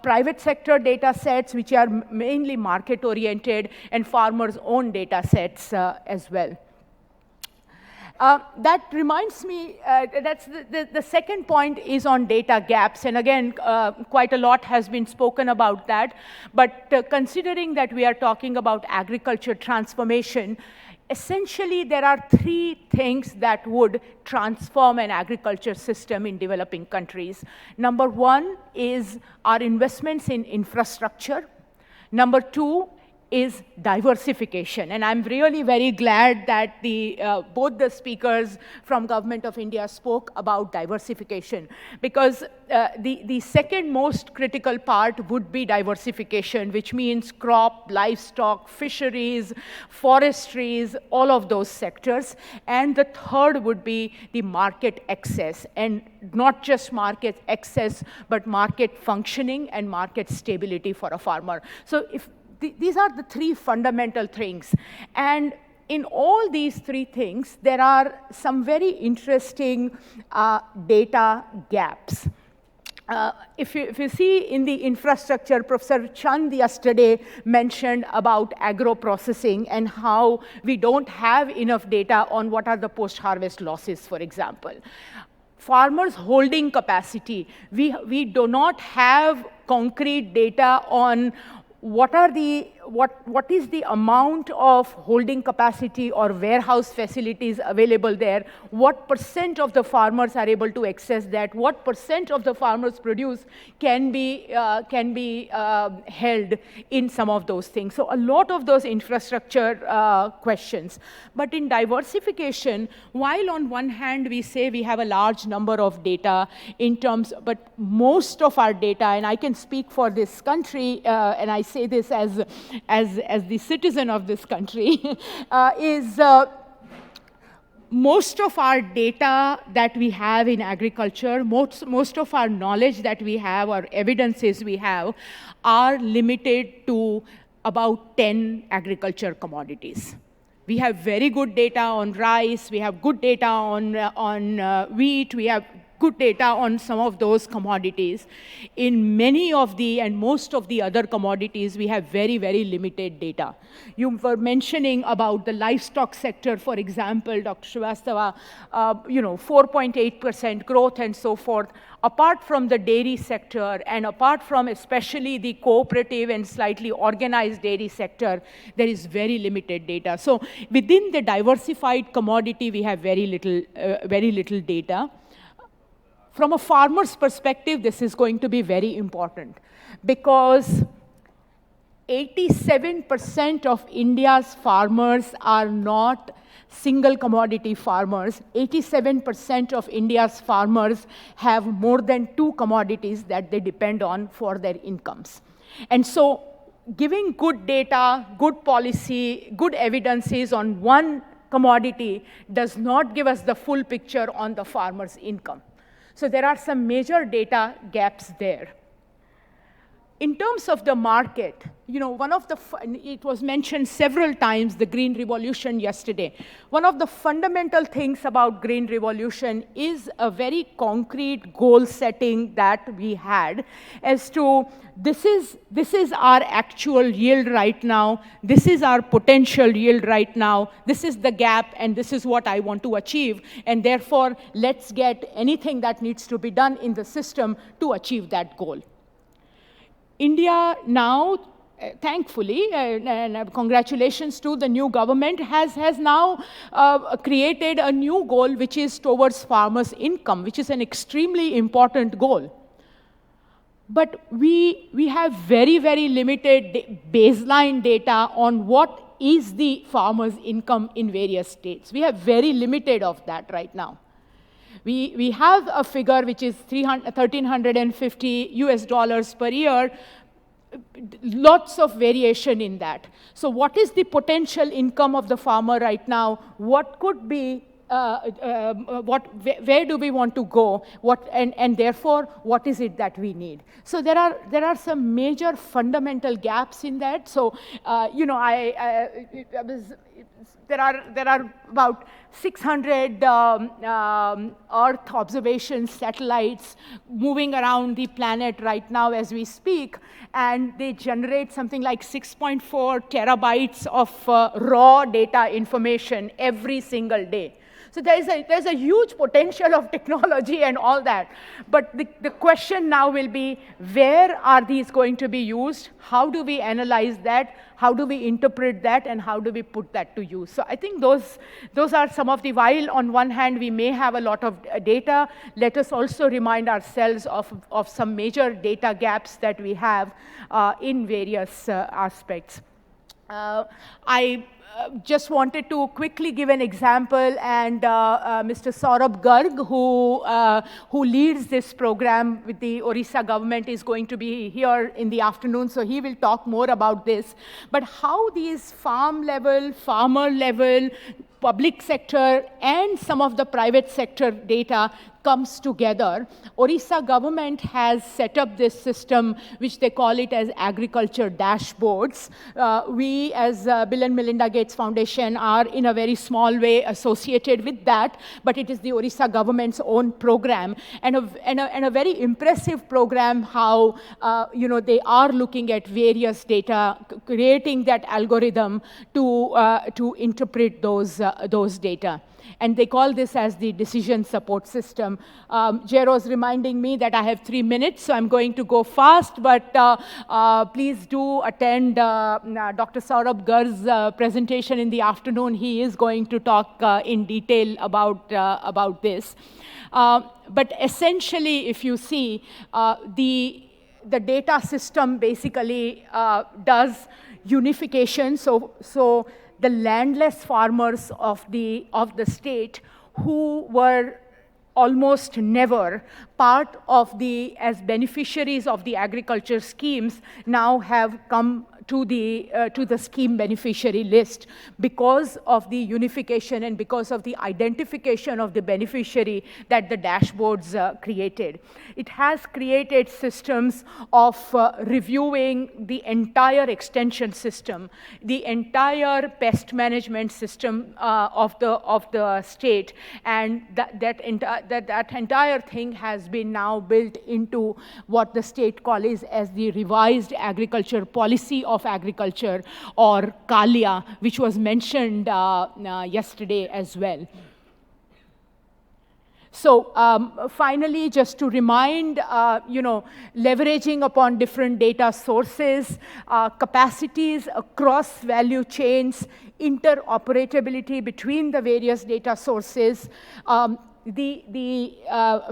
private sector data sets, which are mainly market oriented, and farmers' own data sets as well. That reminds me, that's the second point is on data gaps. And again, quite a lot has been spoken about that. But considering that we are talking about agriculture transformation, essentially there are three things that would transform an agriculture system in developing countries. Number one is our investments in infrastructure. Number two is diversification. And I'm really very glad that both the speakers from Government of India spoke about diversification, because the second most critical part would be diversification, which means crop, livestock, fisheries, forestries, all of those sectors. And the third would be the market access, and not just market access, but market functioning and market stability for a farmer. So these are the three fundamental things. And in all these three things, there are some very interesting data gaps. If you see in the infrastructure, Professor Chand yesterday mentioned about agro-processing and how we don't have enough data on what are the post-harvest losses, for example. Farmers' holding capacity, we do not have concrete data on what is the amount of holding capacity or warehouse facilities available there? What % of the farmers are able to access that? What % of the farmers' produce can be held in some of those things? So a lot of those infrastructure questions. But in diversification, while on one hand we say we have a large number of data but most of our data, and I can speak for this country, and I say this as the citizen of this country, is most of our data that we have in agriculture, most of our knowledge that we have or evidences we have are limited to about 10 agriculture commodities. We have very good data on rice, we have good data on wheat, we have good data on some of those commodities. In many of and most of the other commodities, we have very, very limited data. You were mentioning about the livestock sector, for example, Dr. Shrivastava, 4.8% growth and so forth. Apart from the dairy sector and apart from especially the cooperative and slightly organized dairy sector, there is very limited data. So within the diversified commodity, we have very little data. From a farmer's perspective, this is going to be very important, because 87% of India's farmers are not single commodity farmers. 87% of India's farmers have more than 2 commodities that they depend on for their incomes. And so giving good data, good policy, good evidences on one commodity does not give us the full picture on the farmer's income. So there are some major data gaps there. in terms of the market, one of the, it was mentioned several times, the Green Revolution yesterday. One of the fundamental things about Green Revolution is a very concrete goal setting that we had as to this is our actual yield right now, this is our potential yield right now, this is the gap, and this is what I want to achieve, and therefore, let's get anything that needs to be done in the system to achieve that goal. India now, thankfully, and congratulations to the new government, has now created a new goal which is towards farmers' income, which is an extremely important goal. But we have very, very limited baseline data on what is the farmer's income in various states. We have very limited of that right now. We have a figure which is $1,350 US per year, lots of variation in that. So what is the potential income of the farmer right now? What could be, where do we want to go? And therefore, what is it that we need? So there are some major fundamental gaps in that. So, there are about 600 Earth observation satellites moving around the planet right now as we speak, and they generate something like 6.4 terabytes of raw data information every single day. So there's a huge potential of technology and all that. But the question now will be, where are these going to be used? How do we analyze that? How do we interpret that? And how do we put that to use? So I think those are some of the, while on one hand we may have a lot of data, let us also remind ourselves of some major data gaps that we have in various aspects. I just wanted to quickly give an example, and Mr. Saurabh Garg, who leads this program with the Orissa government, is going to be here in the afternoon, so he will talk more about this. But how these farm level, farmer level, public sector, and some of the private sector data comes together. Orissa government has set up this system, which they call it as agriculture dashboards. We, as Bill and Melinda Gates Foundation, are in a very small way associated with that, but it is the Orissa government's own program, and a very impressive program how they are looking at various data, creating that algorithm to interpret those data. And they call this as the decision support system. Jero's reminding me that I have 3 minutes, so I'm going to go fast, but please do attend Dr. Saurabh Garg's presentation in the afternoon. He is going to talk in detail about this. But essentially, if you see, the data system basically does unification. So the landless farmers of the state, who were almost never part of as beneficiaries of the agriculture schemes, now have come to the scheme beneficiary list because of the unification and because of the identification of the beneficiary that the dashboards created. It has created systems of reviewing the entire extension system, the entire pest management system of the state, and that entire thing has been now built into what the state calls as the revised agriculture policy of agriculture, or KALIA, which was mentioned yesterday as well. So finally, just to remind, leveraging upon different data sources, capacities across value chains, interoperability between the various data sources, the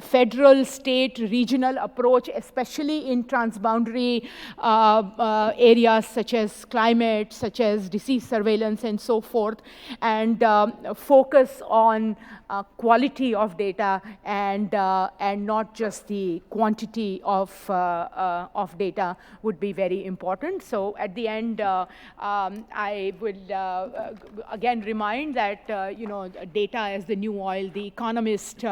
federal, state, regional approach, especially in transboundary areas such as climate, such as disease surveillance, and so forth, and focus on quality of data and not just the quantity of data would be very important. So at the end, I will again remind that data as the new oil. The Economist economist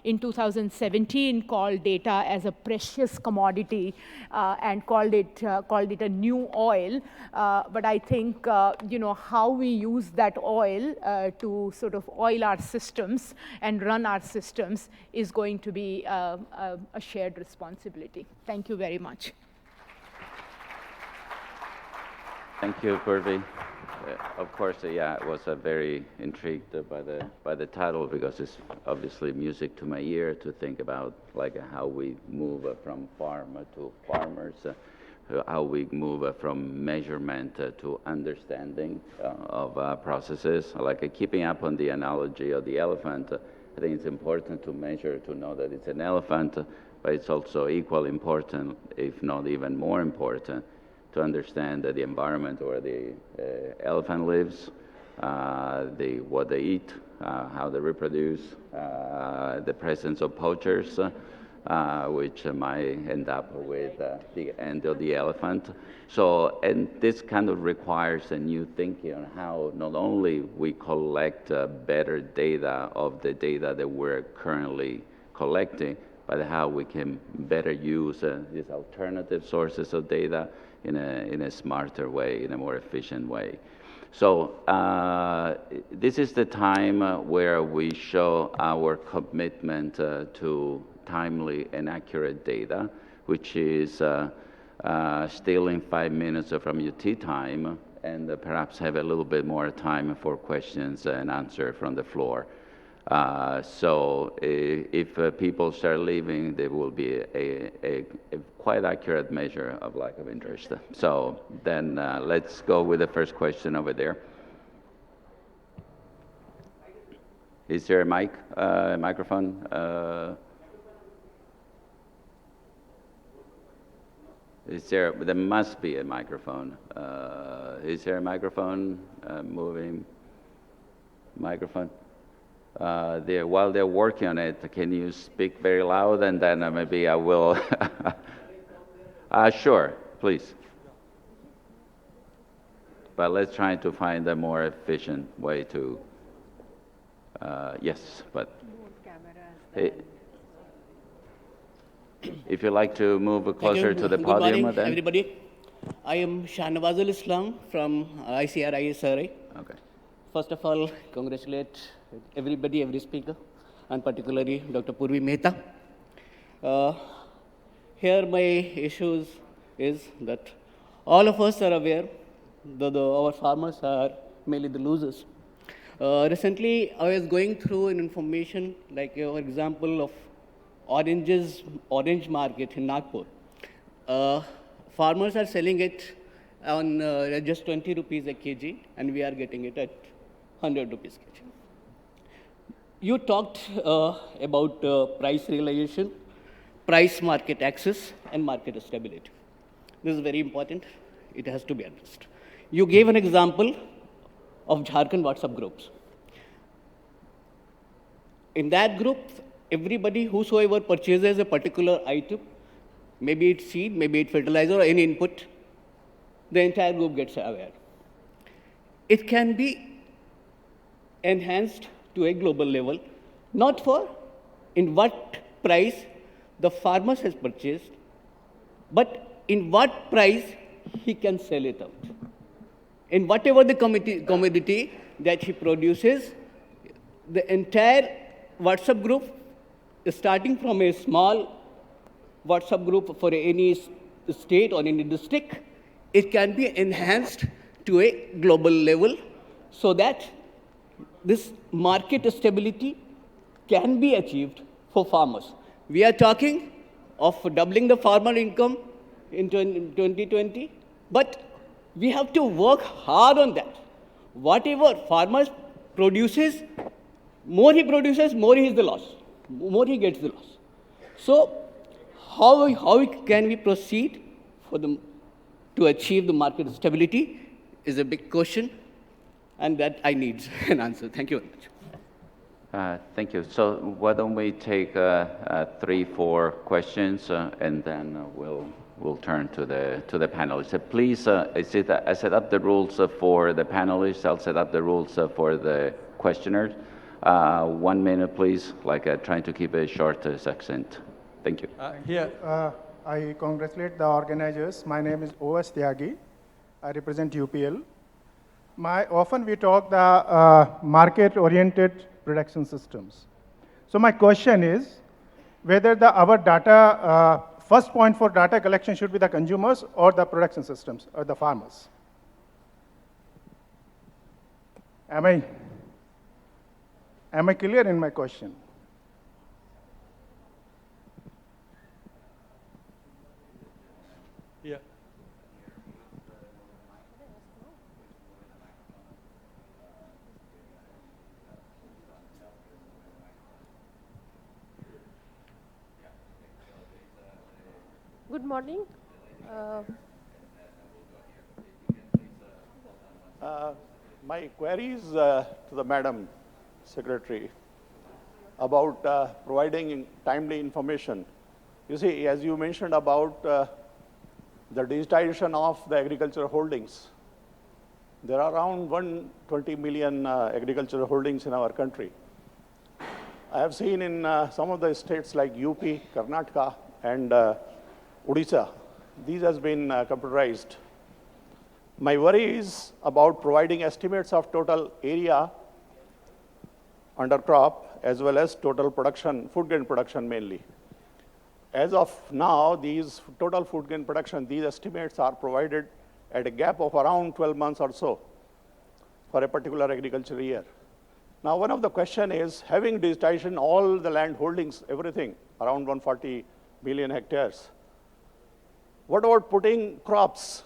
in 2017 called data as a precious commodity and called it a new oil. But I think how we use that oil to sort of oil our systems and run our systems is going to be a shared responsibility. Thank you very much. Thank you, Purvi. Of course, yeah, I was very intrigued by the title, because it's obviously music to my ear to think about how we move from farmer to farmers, how we move from measurement to understanding of processes. Keeping up on the analogy of the elephant, I think it's important to measure to know that it's an elephant, but it's also equally important, if not even more important, to understand the environment where the elephant lives, what they eat, how they reproduce, the presence of poachers, which might end up with the end of the elephant. So, and this kind of requires a new thinking on how not only we collect better data of the data that we're currently collecting, but how we can better use these alternative sources of data in a smarter way, in a more efficient way. So this is the time where we show our commitment to timely and accurate data, which is still in 5 minutes from your tea time, and perhaps have a little bit more time for questions and answer from the floor. So if people start leaving, there will be a quite accurate measure of lack of interest. So then let's go with the first question over there. Is there a microphone? There must be a microphone. Is there a microphone? Moving microphone? While they're working on it, can you speak very loud, and then maybe I will. Sure, please. But let's try to find a more efficient way to. Yes, but. If you like to move closer to the podium, Good morning, then. everybody. I am Shahnawazul Islam from ICAS. Okay. First of all, congratulate everybody, every speaker, and particularly Dr. Purvi Mehta. Here my issues is that all of us are aware that our farmers are mainly the losers. Recently, I was going through an information, like for example of orange market in Nagpur. Farmers are selling it on just 20 rupees a kg, and we are getting it at 100 rupees kg. You talked about price realization, price market access, and market stability. This is very important. It has to be addressed. You gave an example of Jharkhand WhatsApp groups. In that group, everybody, whosoever purchases a particular item, maybe it's seed, maybe it's fertilizer, or any input, the entire group gets aware. It can be enhanced to a global level, not for in what price the farmer has purchased, but in what price he can sell it out. In whatever the commodity that he produces, the entire WhatsApp group, starting from a small WhatsApp group for any state or any district, it can be enhanced to a global level so that this market stability can be achieved for farmers. We are talking of doubling the farmer income in 2020, but we have to work hard on that. Whatever farmers produces, more he produces, more he is the loss. More he gets the loss. So how can we proceed to achieve the market stability is a big question, and that I need an answer. Thank you very much. Thank you. So why don't we take 3-4 questions, and then we'll turn to the panelists. Please, I set up the rules for the panelists. I'll set up the rules for the questioners. 1 minute, please, trying to keep it short, succinct. Thank you. I congratulate the organizers. My name is O.S. Tyagi. I represent UPL. Often we talk the market-oriented production systems. So my question is whether our data, first point for data collection should be the consumers or the production systems or the farmers. Am I clear in my question? Yeah. Good morning. My query is to the Madam Secretary about providing timely information. You see, as you mentioned about the digitization of the agricultural holdings, there are around 120 million agricultural holdings in our country. I have seen in some of the states like UP, Karnataka, and Odisha, these has been computerized. My worry is about providing estimates of total area under crop as well as total production, food grain production mainly. As of now, these total food grain production, these estimates are provided at a gap of around 12 months or so for a particular agricultural year. Now, one of the question is, having digitization, all the land holdings, everything, around 140 million hectares, what about putting crops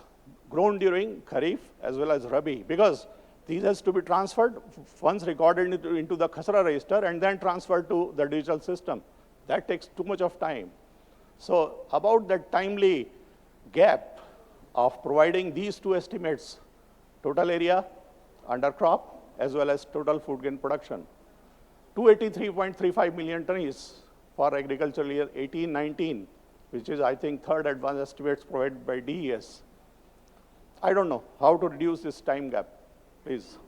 grown during Kharif as well as Rabi? Because these has to be transferred, once recorded into the Khasra register and then transferred to the digital system. That takes too much of time. So about that timely gap of providing these two estimates, total area under crop as well as total food grain production, 283.35 million tons for agricultural year 18-19, which is, I think, third advanced estimates provided by DES. I don't know how to reduce this time gap, please.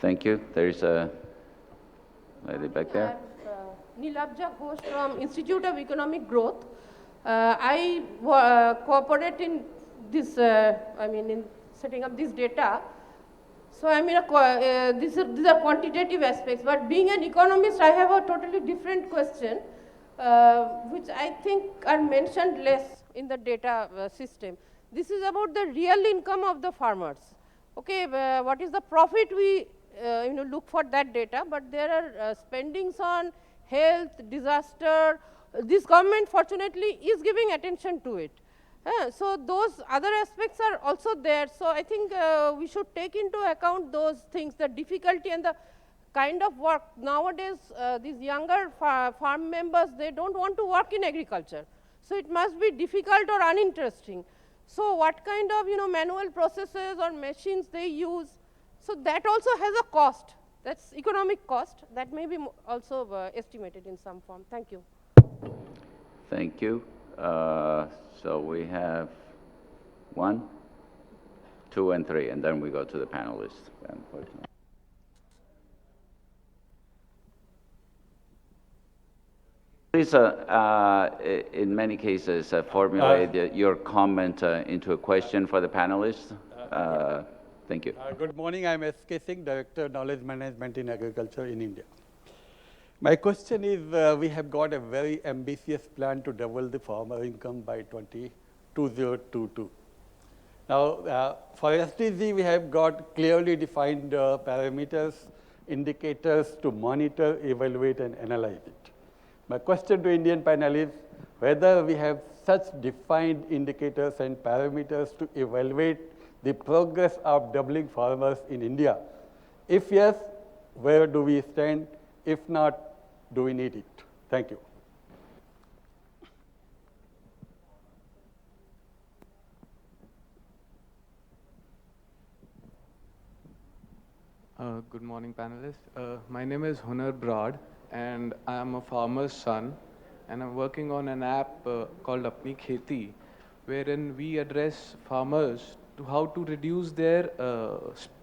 Thank you. There's a lady back there. Nilabja Ghosh from Institute of Economic Growth. I cooperate in this, in setting up this data. So these are quantitative aspects, but being an economist, I have a totally different question, which I think are mentioned less in the data system. This is about the real income of the farmers. Okay, what is the profit we look for that data, but there are spendings on health, disaster. This government fortunately is giving attention to it. So those other aspects are also there. So I think we should take into account those things, the difficulty and the kind of work. Nowadays, these younger farm members, they don't want to work in agriculture. So it must be difficult or uninteresting. So what kind of manual processes or machines they use, so that also has a cost. That's economic cost that may be also estimated in some form. Thank you. Thank you. So we have 1, 2, and 3, and then we go to the panelists. Unfortunately. Please, in many cases, formulate your comment into a question for the panelists. Thank you. Good morning. I'm S.K. Singh, Director, Knowledge Management in Agriculture in India. My question is, we have got a very ambitious plan to double the farmer income by 2022. Now, for SDG, we have got clearly defined parameters, indicators to monitor, evaluate, and analyze it. My question to Indian panelists, whether we have such defined indicators and parameters to evaluate the progress of doubling farmers in India. If yes, where do we stand? If not, do we need it? Thank you. Good morning, panelists. My name is Hunar Broad, and I am a farmer's son, and I'm working on an app called Apni Kheti, wherein we address farmers to how to reduce their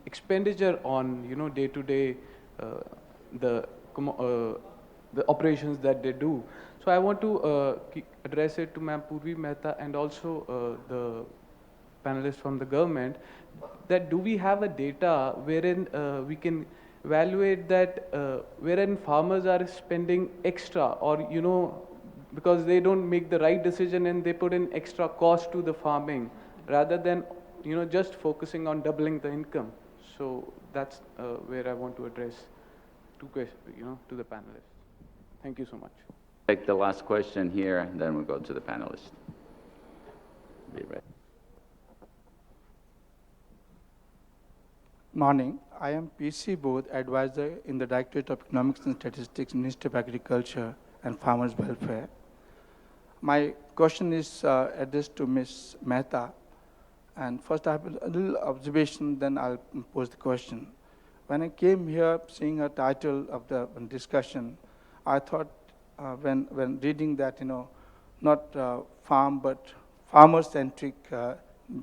expenditure on day-to-day the the operations that they do. So I want to address it to Ma'am Purvi Mehta and also the panelists from the government, that do we have a data wherein we can evaluate that wherein farmers are spending extra, or because they don't make the right decision and they put in extra cost to the farming rather than just focusing on doubling the income. So that's where I want to address two questions, to the panelists. Thank you so much. Take the last question here, and then we'll go to the panelists. Be ready. Morning. I am PC Bodh, advisor in the Directorate of Economics and Statistics, Ministry of Agriculture and Farmers Welfare. My question is addressed to Ms. Mehta. And first I have a little observation, then I'll pose the question. When I came here, seeing a title of the discussion, I thought when reading that, not farm, but farmer-centric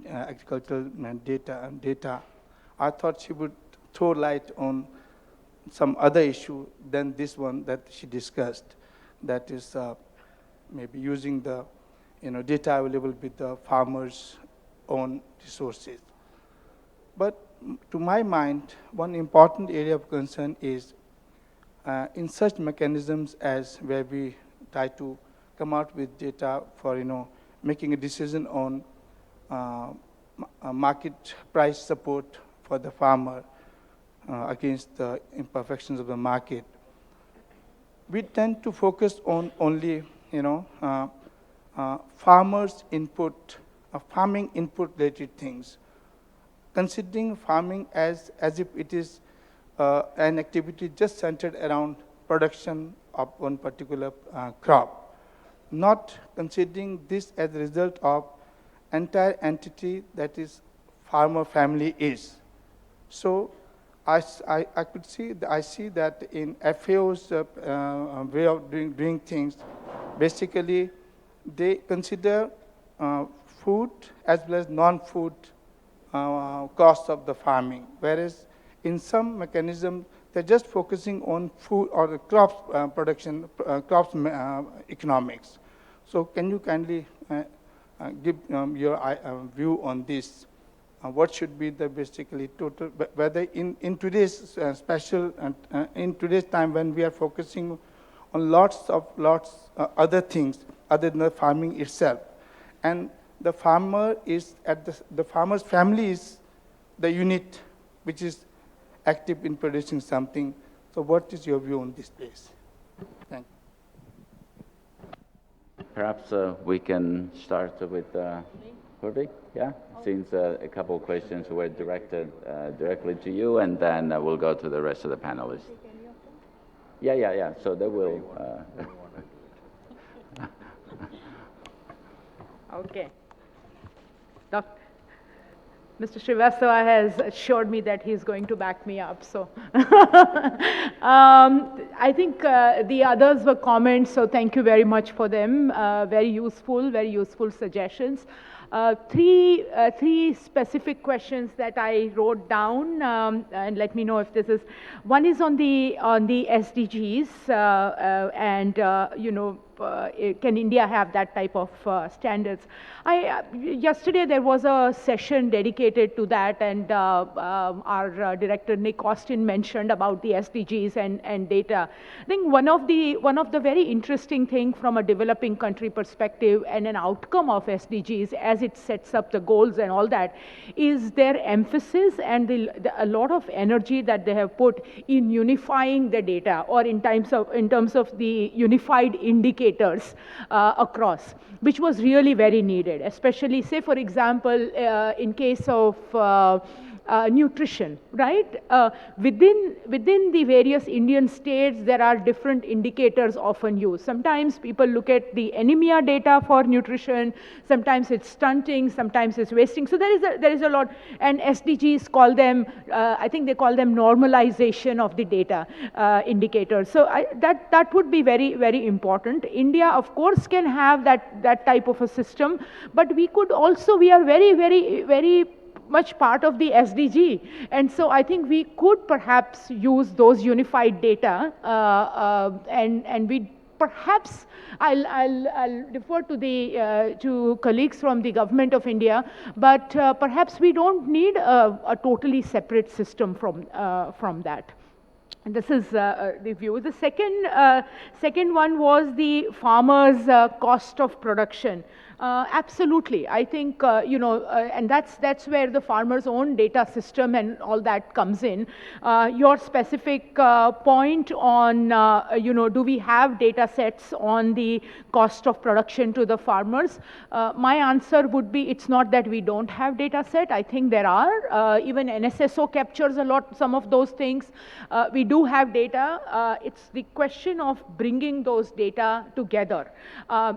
agricultural data, I thought she would throw light on some other issue than this one that she discussed. That is maybe using the data available with the farmers' own resources. But to my mind, one important area of concern is in such mechanisms as where we try to come out with data for making a decision on market price support for the farmer against the imperfections of the market. We tend to focus on only, farmers' input, farming input related things, considering farming as if it is an activity just centered around production of one particular crop, not considering this as a result of entire entity that is farmer family is. So I see that in FAO's way of doing things, basically they consider food as well as non-food costs of the farming, whereas in some mechanism they're just focusing on food or the crops production, crops economics. So can you kindly give your view on this? What should be the basically total, whether in today's in today's time when we are focusing on lots other things other than the farming itself, and the farmer is the farmer's family is the unit which is active in producing something. So what is your view on this place? Thank you. Perhaps we can start with Purvi, yeah? Since a couple of questions were directed directly to you, and then we'll go to the rest of the panelists. Yeah. So they will. Okay. Mr. Shrivastava has assured me that he's going to back me up. So I think the others were comments, so thank you very much for them. Very useful suggestions. Three specific questions that I wrote down, and let me know if this is. One is on the SDGs, and can India have that type of standards? Yesterday there was a session dedicated to that, and our director Nick Austin mentioned about the SDGs and data. I think one of the very interesting thing from a developing country perspective and an outcome of SDGs as it sets up the goals and all that is their emphasis and a lot of energy that they have put in unifying the data, or in terms of the unified indicators across, which was really very needed, especially, say, for example, in case of nutrition, right? Within the various Indian states, there are different indicators often used. Sometimes people look at the anemia data for nutrition, sometimes it's stunting, sometimes it's wasting. So there is a lot, and SDGs call them, I think they call them normalization of the data indicators. So that would be very, very important. India, of course, can have that type of a system, but we could also, we are very, very, very much part of the SDG. And so I think we could perhaps use those unified data and we perhaps, I'll defer to the to colleagues from the government of India, but perhaps we don't need a totally separate system from that. And this is the view. The second one was the farmer's cost of production. Absolutely, I think and that's where the farmer's own data system and all that comes in. Your specific point on do we have data sets on the cost of production to the farmers? My answer would be it's not that we don't have data set. I think there are. Even NSSO captures some of those things. We do have data. It's the question of bringing those data together.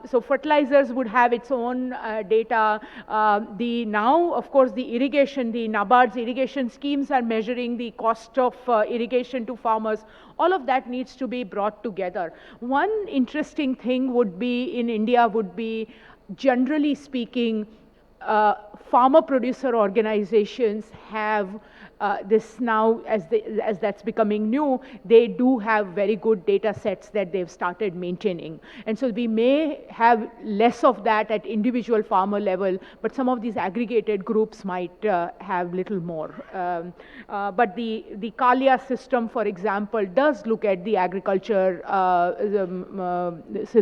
So fertilizers would have its own data. Now, of course, the irrigation, the NABARD's irrigation schemes are measuring the cost of irrigation to farmers. All of that needs to be brought together. One interesting thing would be in India would be, generally speaking, farmer-producer organizations have this now, as that's becoming new, they do have very good data sets that they've started maintaining. And so we may have less of that at individual farmer level, but some of these aggregated groups might have little more. But the Kalia system, for example, does look at the agriculture,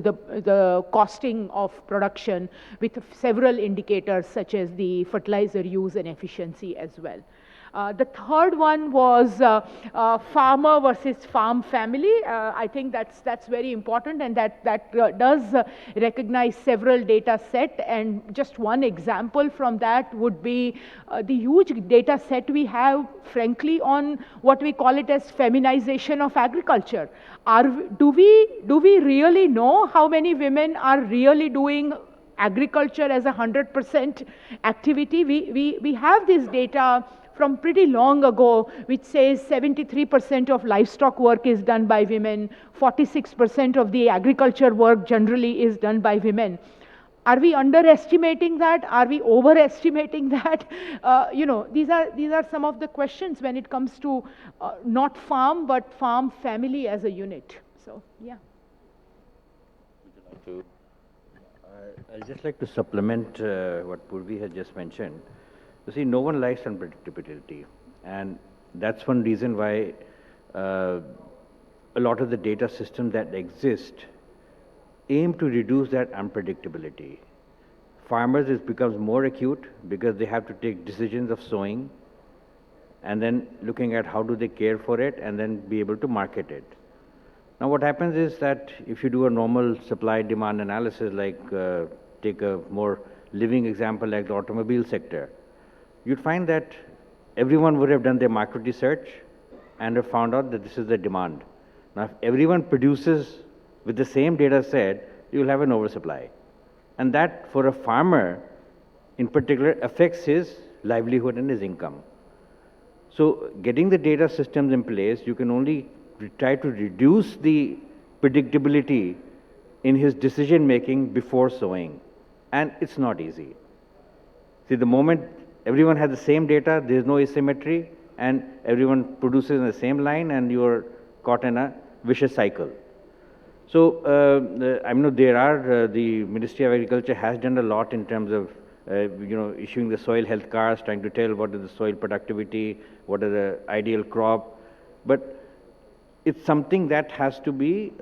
the costing of production with several indicators such as the fertilizer use and efficiency as well. The third one was farmer versus farm family. I think that's very important, and that does recognize several data set. And just one example from that would be the huge data set we have, frankly, on what we call it as feminization of agriculture. Do we really know how many women are really doing agriculture as 100% activity? We have this data from pretty long ago, which says 73% of livestock work is done by women, 46% of the agriculture work generally is done by women. Are we underestimating that? Are we overestimating that? These are some of the questions when it comes to not farm, but farm family as a unit. So, yeah. Would you like to? I'd just like to supplement what Purvi had just mentioned. You see, no one likes unpredictability, and that's one reason why a lot of the data systems that exist aim to reduce that unpredictability. Farmers, it becomes more acute because they have to take decisions of sowing and then looking at how do they care for it and then be able to market it. Now what happens is that if you do a normal supply-demand analysis, like take a more living example like the automobile sector, you'd find that everyone would have done their market research and have found out that this is the demand. Now, if everyone produces with the same data set, you'll have an oversupply. And that, for a farmer in particular, affects his livelihood and his income. So, getting the data systems in place, you can only try to reduce the predictability in his decision making before sowing. And it's not easy. See, the moment everyone has the same data, there is no asymmetry, and everyone produces in the same line, and you are caught in a vicious cycle. So, I know there are, the Ministry of Agriculture has done a lot in terms of, issuing the soil health cards, trying to tell what is the soil productivity, what is the ideal crop. But it's something that has to be,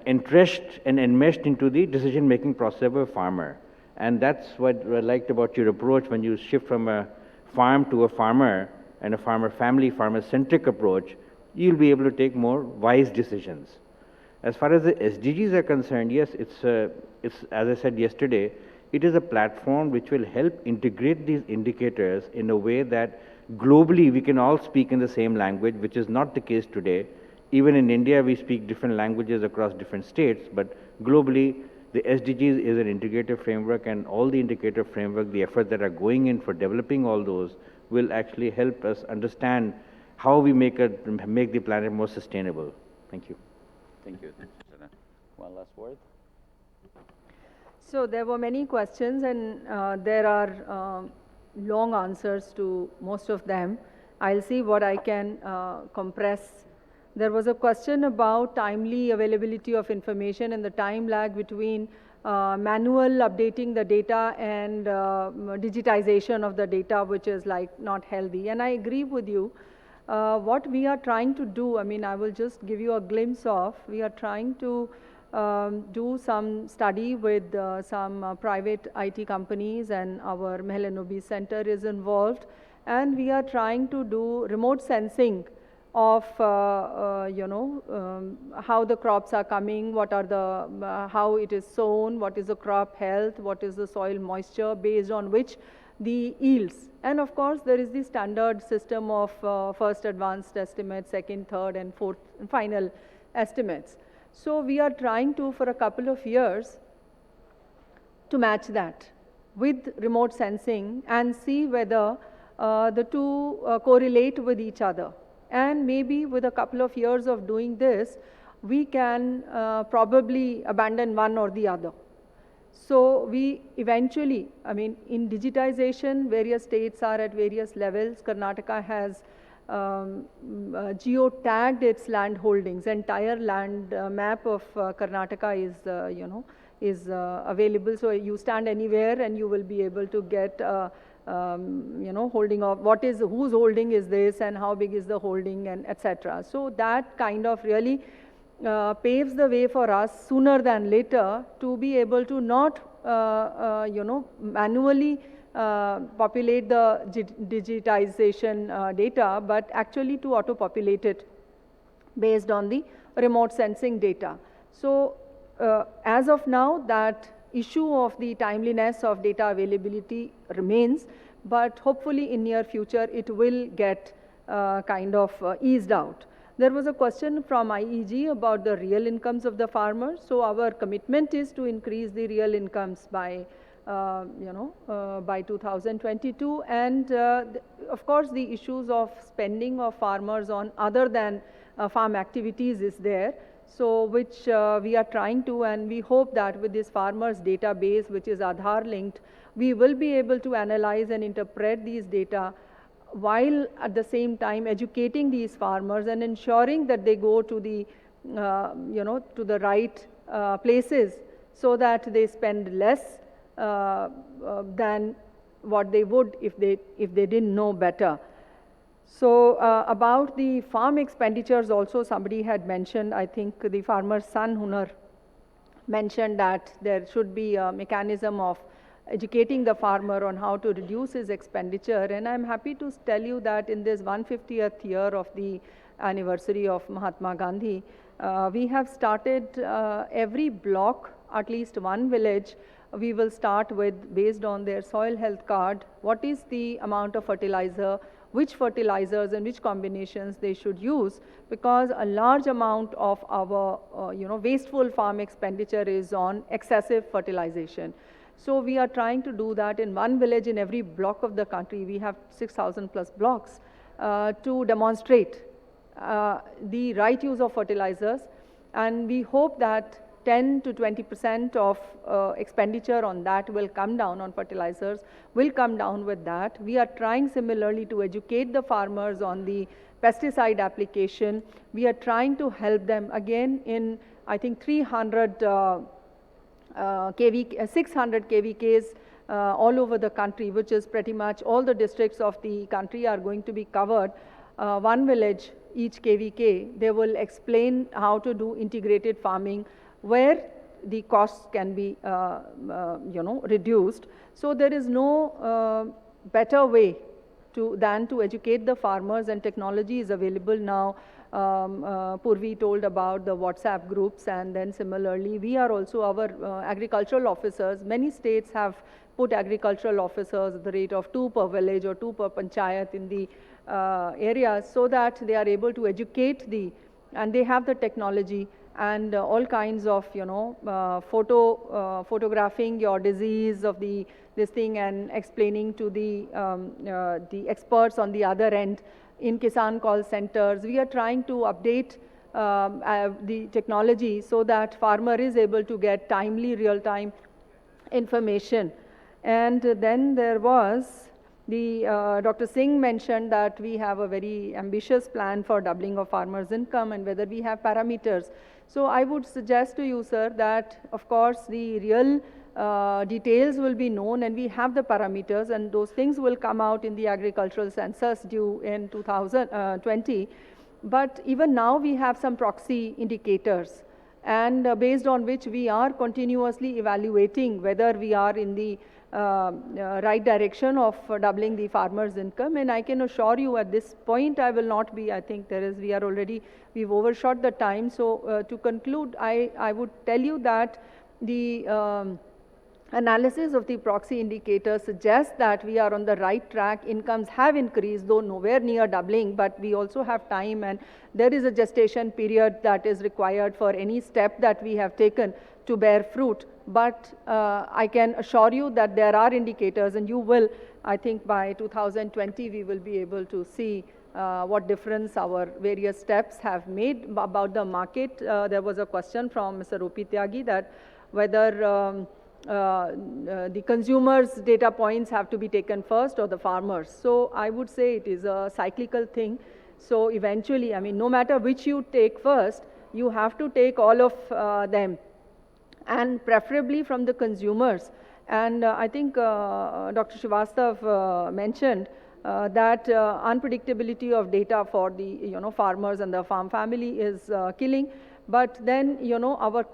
entrenched and enmeshed into the decision-making process of a farmer. And that's what I liked about your approach when you shift from a farm to a farmer and a farmer family, farmer-centric approach, you'll be able to take more wise decisions. As far as the SDGs are concerned, yes, it's as I said yesterday, it is a platform which will help integrate these indicators in a way that globally we can all speak in the same language, which is not the case today. Even in India, we speak different languages across different states, but globally, the SDGs is an integrative framework, and all the indicator framework, the efforts that are going in for developing all those will actually help us understand how we make the planet more sustainable. Thank you. Thank you. One last word. So there were many questions, and there are long answers to most of them. I'll see what I can compress. There was a question about timely availability of information and the time lag between manual updating the data and digitization of the data, which is like not healthy. And I agree with you. What we are trying to do, I mean, I will just give you a glimpse of, we are trying to do some study with some private IT companies, and our Mehlanobi Center is involved, and we are trying to do remote sensing of how the crops are coming, what are the how it is sown, what is the crop health, what is the soil moisture, based on which the yields. And of course there is the standard system of first advanced estimate, second, third and fourth and final estimates. So we are trying to, for a couple of years, to match that with remote sensing and see whether the two correlate with each other. And maybe with a couple of years of doing this, we can probably abandon one or the other. So we eventually, I mean, in digitization, various states are at various levels. Karnataka has geo-tagged its land holdings. Entire land map of Karnataka is available. So you stand anywhere and you will be able to get holding of what is, whose holding is this and how big is the holding, and etc. So that kind of really paves the way for us sooner than later to be able to not manually populate the digitization data, but actually to auto-populate it based on the remote sensing data. So as of now, that issue of the timeliness of data availability remains, but hopefully in near future it will get kind of eased out. There was a question from IEG about the real incomes of the farmers. So our commitment is to increase the real incomes by by 2022, and of course the issues of spending of farmers on other than farm activities is there. So which we are trying to, and we hope that with this farmers database, which is Aadhaar linked, we will be able to analyze and interpret these data while at the same time educating these farmers and ensuring that they go to the to the right places, so that they spend less than what they would if they didn't know better. So about the farm expenditures also, somebody had mentioned, I think the farmer's son Hunar mentioned that there should be a mechanism of educating the farmer on how to reduce his expenditure. And I'm happy to tell you that in this 150th year of the anniversary of Mahatma Gandhi, we have started every block, at least one village, we will start with, based on their soil health card, what is the amount of fertilizer, which fertilizers and which combinations they should use, because a large amount of our wasteful farm expenditure is on excessive fertilization. So we are trying to do that in one village in every block of the country. We have 6,000 plus blocks to demonstrate the right use of fertilizers, and we hope that 10 to 20% of expenditure on that will come down, on fertilizers, will come down with that. We are trying similarly to educate the farmers on the pesticide application. We are trying to help them again in, I think, 600 KVKs all over the country, which is pretty much all the districts of the country are going to be covered. One village, each KVK, they will explain how to do integrated farming, where the costs can be reduced. So there is no better way than to educate the farmers, and technology is available now. Purvi told about the WhatsApp groups, and then similarly we are also, our agricultural officers, many states have put agricultural officers at the rate of 2 per village or 2 per panchayat in the areas, so that they are able to educate and they have the technology and all kinds of photographing your disease of this thing and explaining to the experts on the other end in Kisan call centers. We are trying to update the technology so that farmer is able to get timely, real-time information. And then there was Dr. Singh mentioned that we have a very ambitious plan for doubling of farmers' income and whether we have parameters. So I would suggest to you, sir, that of course the real details will be known and we have the parameters, and those things will come out in the agricultural census due in 2020. But even now we have some proxy indicators, and based on which we are continuously evaluating whether we are in the right direction of doubling the farmers' income. And I can assure you at this point I will not be, I think we've overshot the time. So to conclude, I would tell you that the analysis of the proxy indicators suggests that we are on the right track. Incomes have increased, though nowhere near doubling, but we also have time, and there is a gestation period that is required for any step that we have taken to bear fruit. But I can assure you that there are indicators, and you will, I think by 2020, we will be able to see what difference our various steps have made. About the market, there was a question from Mr. Rupi Tyagi that whether the consumers' data points have to be taken first or the farmers. So I would say it is a cyclical thing. So eventually, I mean, no matter which you take first, you have to take all of them, and preferably from the consumers. And I think Dr. Shrivastava mentioned that unpredictability of data for the farmers and the farm family is killing. But then, our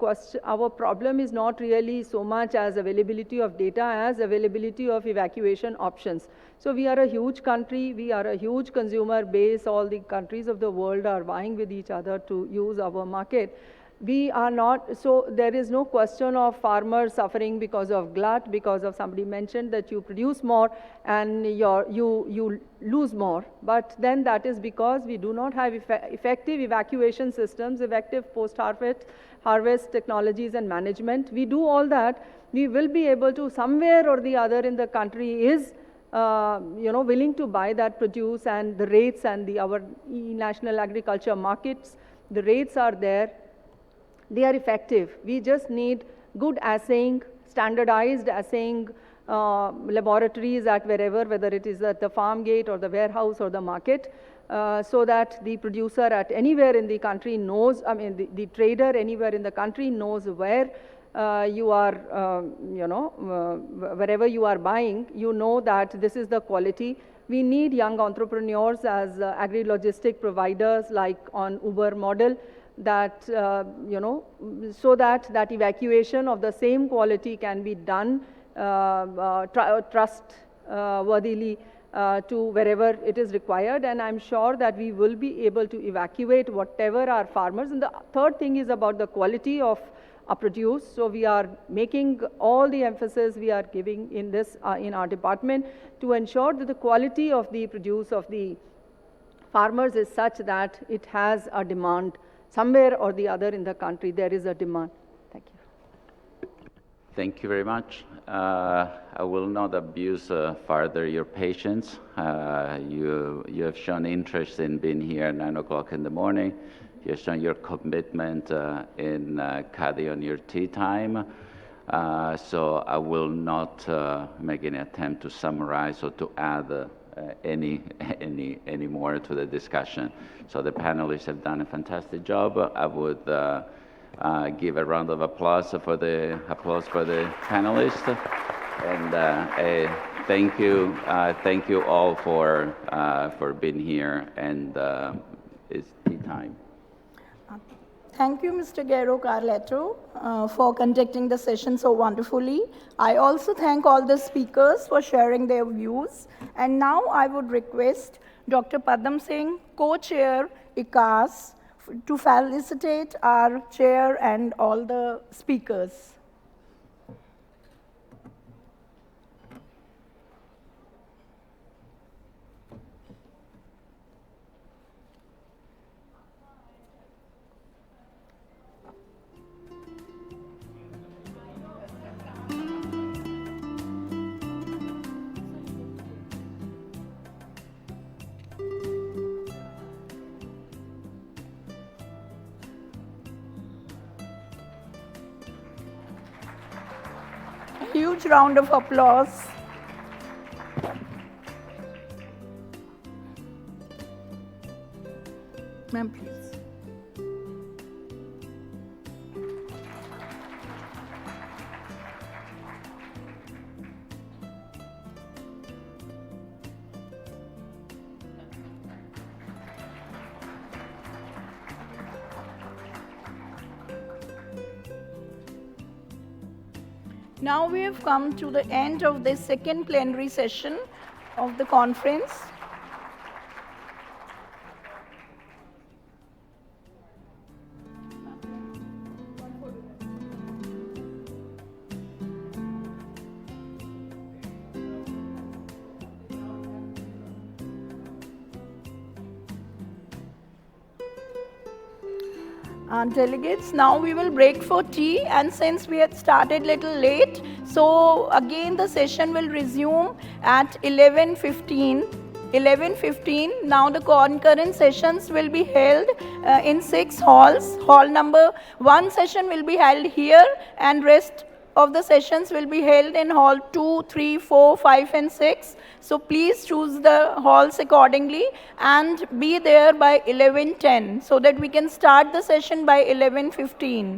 problem is not really so much as availability of data as availability of evacuation options. So we are a huge country, we are a huge consumer base, all the countries of the world are vying with each other to use our market. We are not, so there is no question of farmers suffering because of glut, because of somebody mentioned that you produce more and you lose more. But then that is because we do not have effective evacuation systems, effective post-harvest technologies and management. We do all that. We will be able to, somewhere or the other in the country is willing to buy that produce, and the rates and our national agriculture markets, the rates are there. They are effective. We just need good assaying, standardized assaying laboratories at whether it is at the farm gate or the warehouse or the market, so that the producer at anywhere in the country knows, I mean the trader anywhere in the country knows where you are, wherever you are buying, you know that this is the quality. We need young entrepreneurs as agri-logistic providers like on Uber model, that so that evacuation of the same quality can be done trustworthily to wherever it is required. And I'm sure that we will be able to evacuate whatever our farmers. And the third thing is about the quality of our produce. So we are making all the emphasis we are giving in this in our department to ensure that the quality of the produce of the farmers is such that it has a demand. Somewhere or the other in the country, there is a demand. Thank you. Thank you very much. I will not abuse further your patience. You have shown interest in being here at 9 o'clock in the morning. You have shown your commitment in cutting on your tea time. So I will not make any attempt to summarize or to add any more to the discussion. So the panelists have done a fantastic job. I would give a round of applause for the panelists, and thank you all for being here. And it's tea time. Thank you, Mr. Geo-Carletto, for conducting the session so wonderfully. I also thank all the speakers for sharing their views. And now I would request Dr. Padam Singh, co-chair ICAS, to felicitate our chair and all the speakers. Huge round of applause. Ma'am, please. Now we have come to the end of this second plenary session of the conference. Delegates, now we will break for tea, and since we had started little late, so again the session will resume at 11:15. 11:15. Now the concurrent sessions will be held in 6 halls. Hall number 1 session will be held here, and rest of the sessions will be held in hall 2, 3, 4, 5, and 6. So please choose the halls accordingly and be there by 11:10 so that we can start the session by 11:15.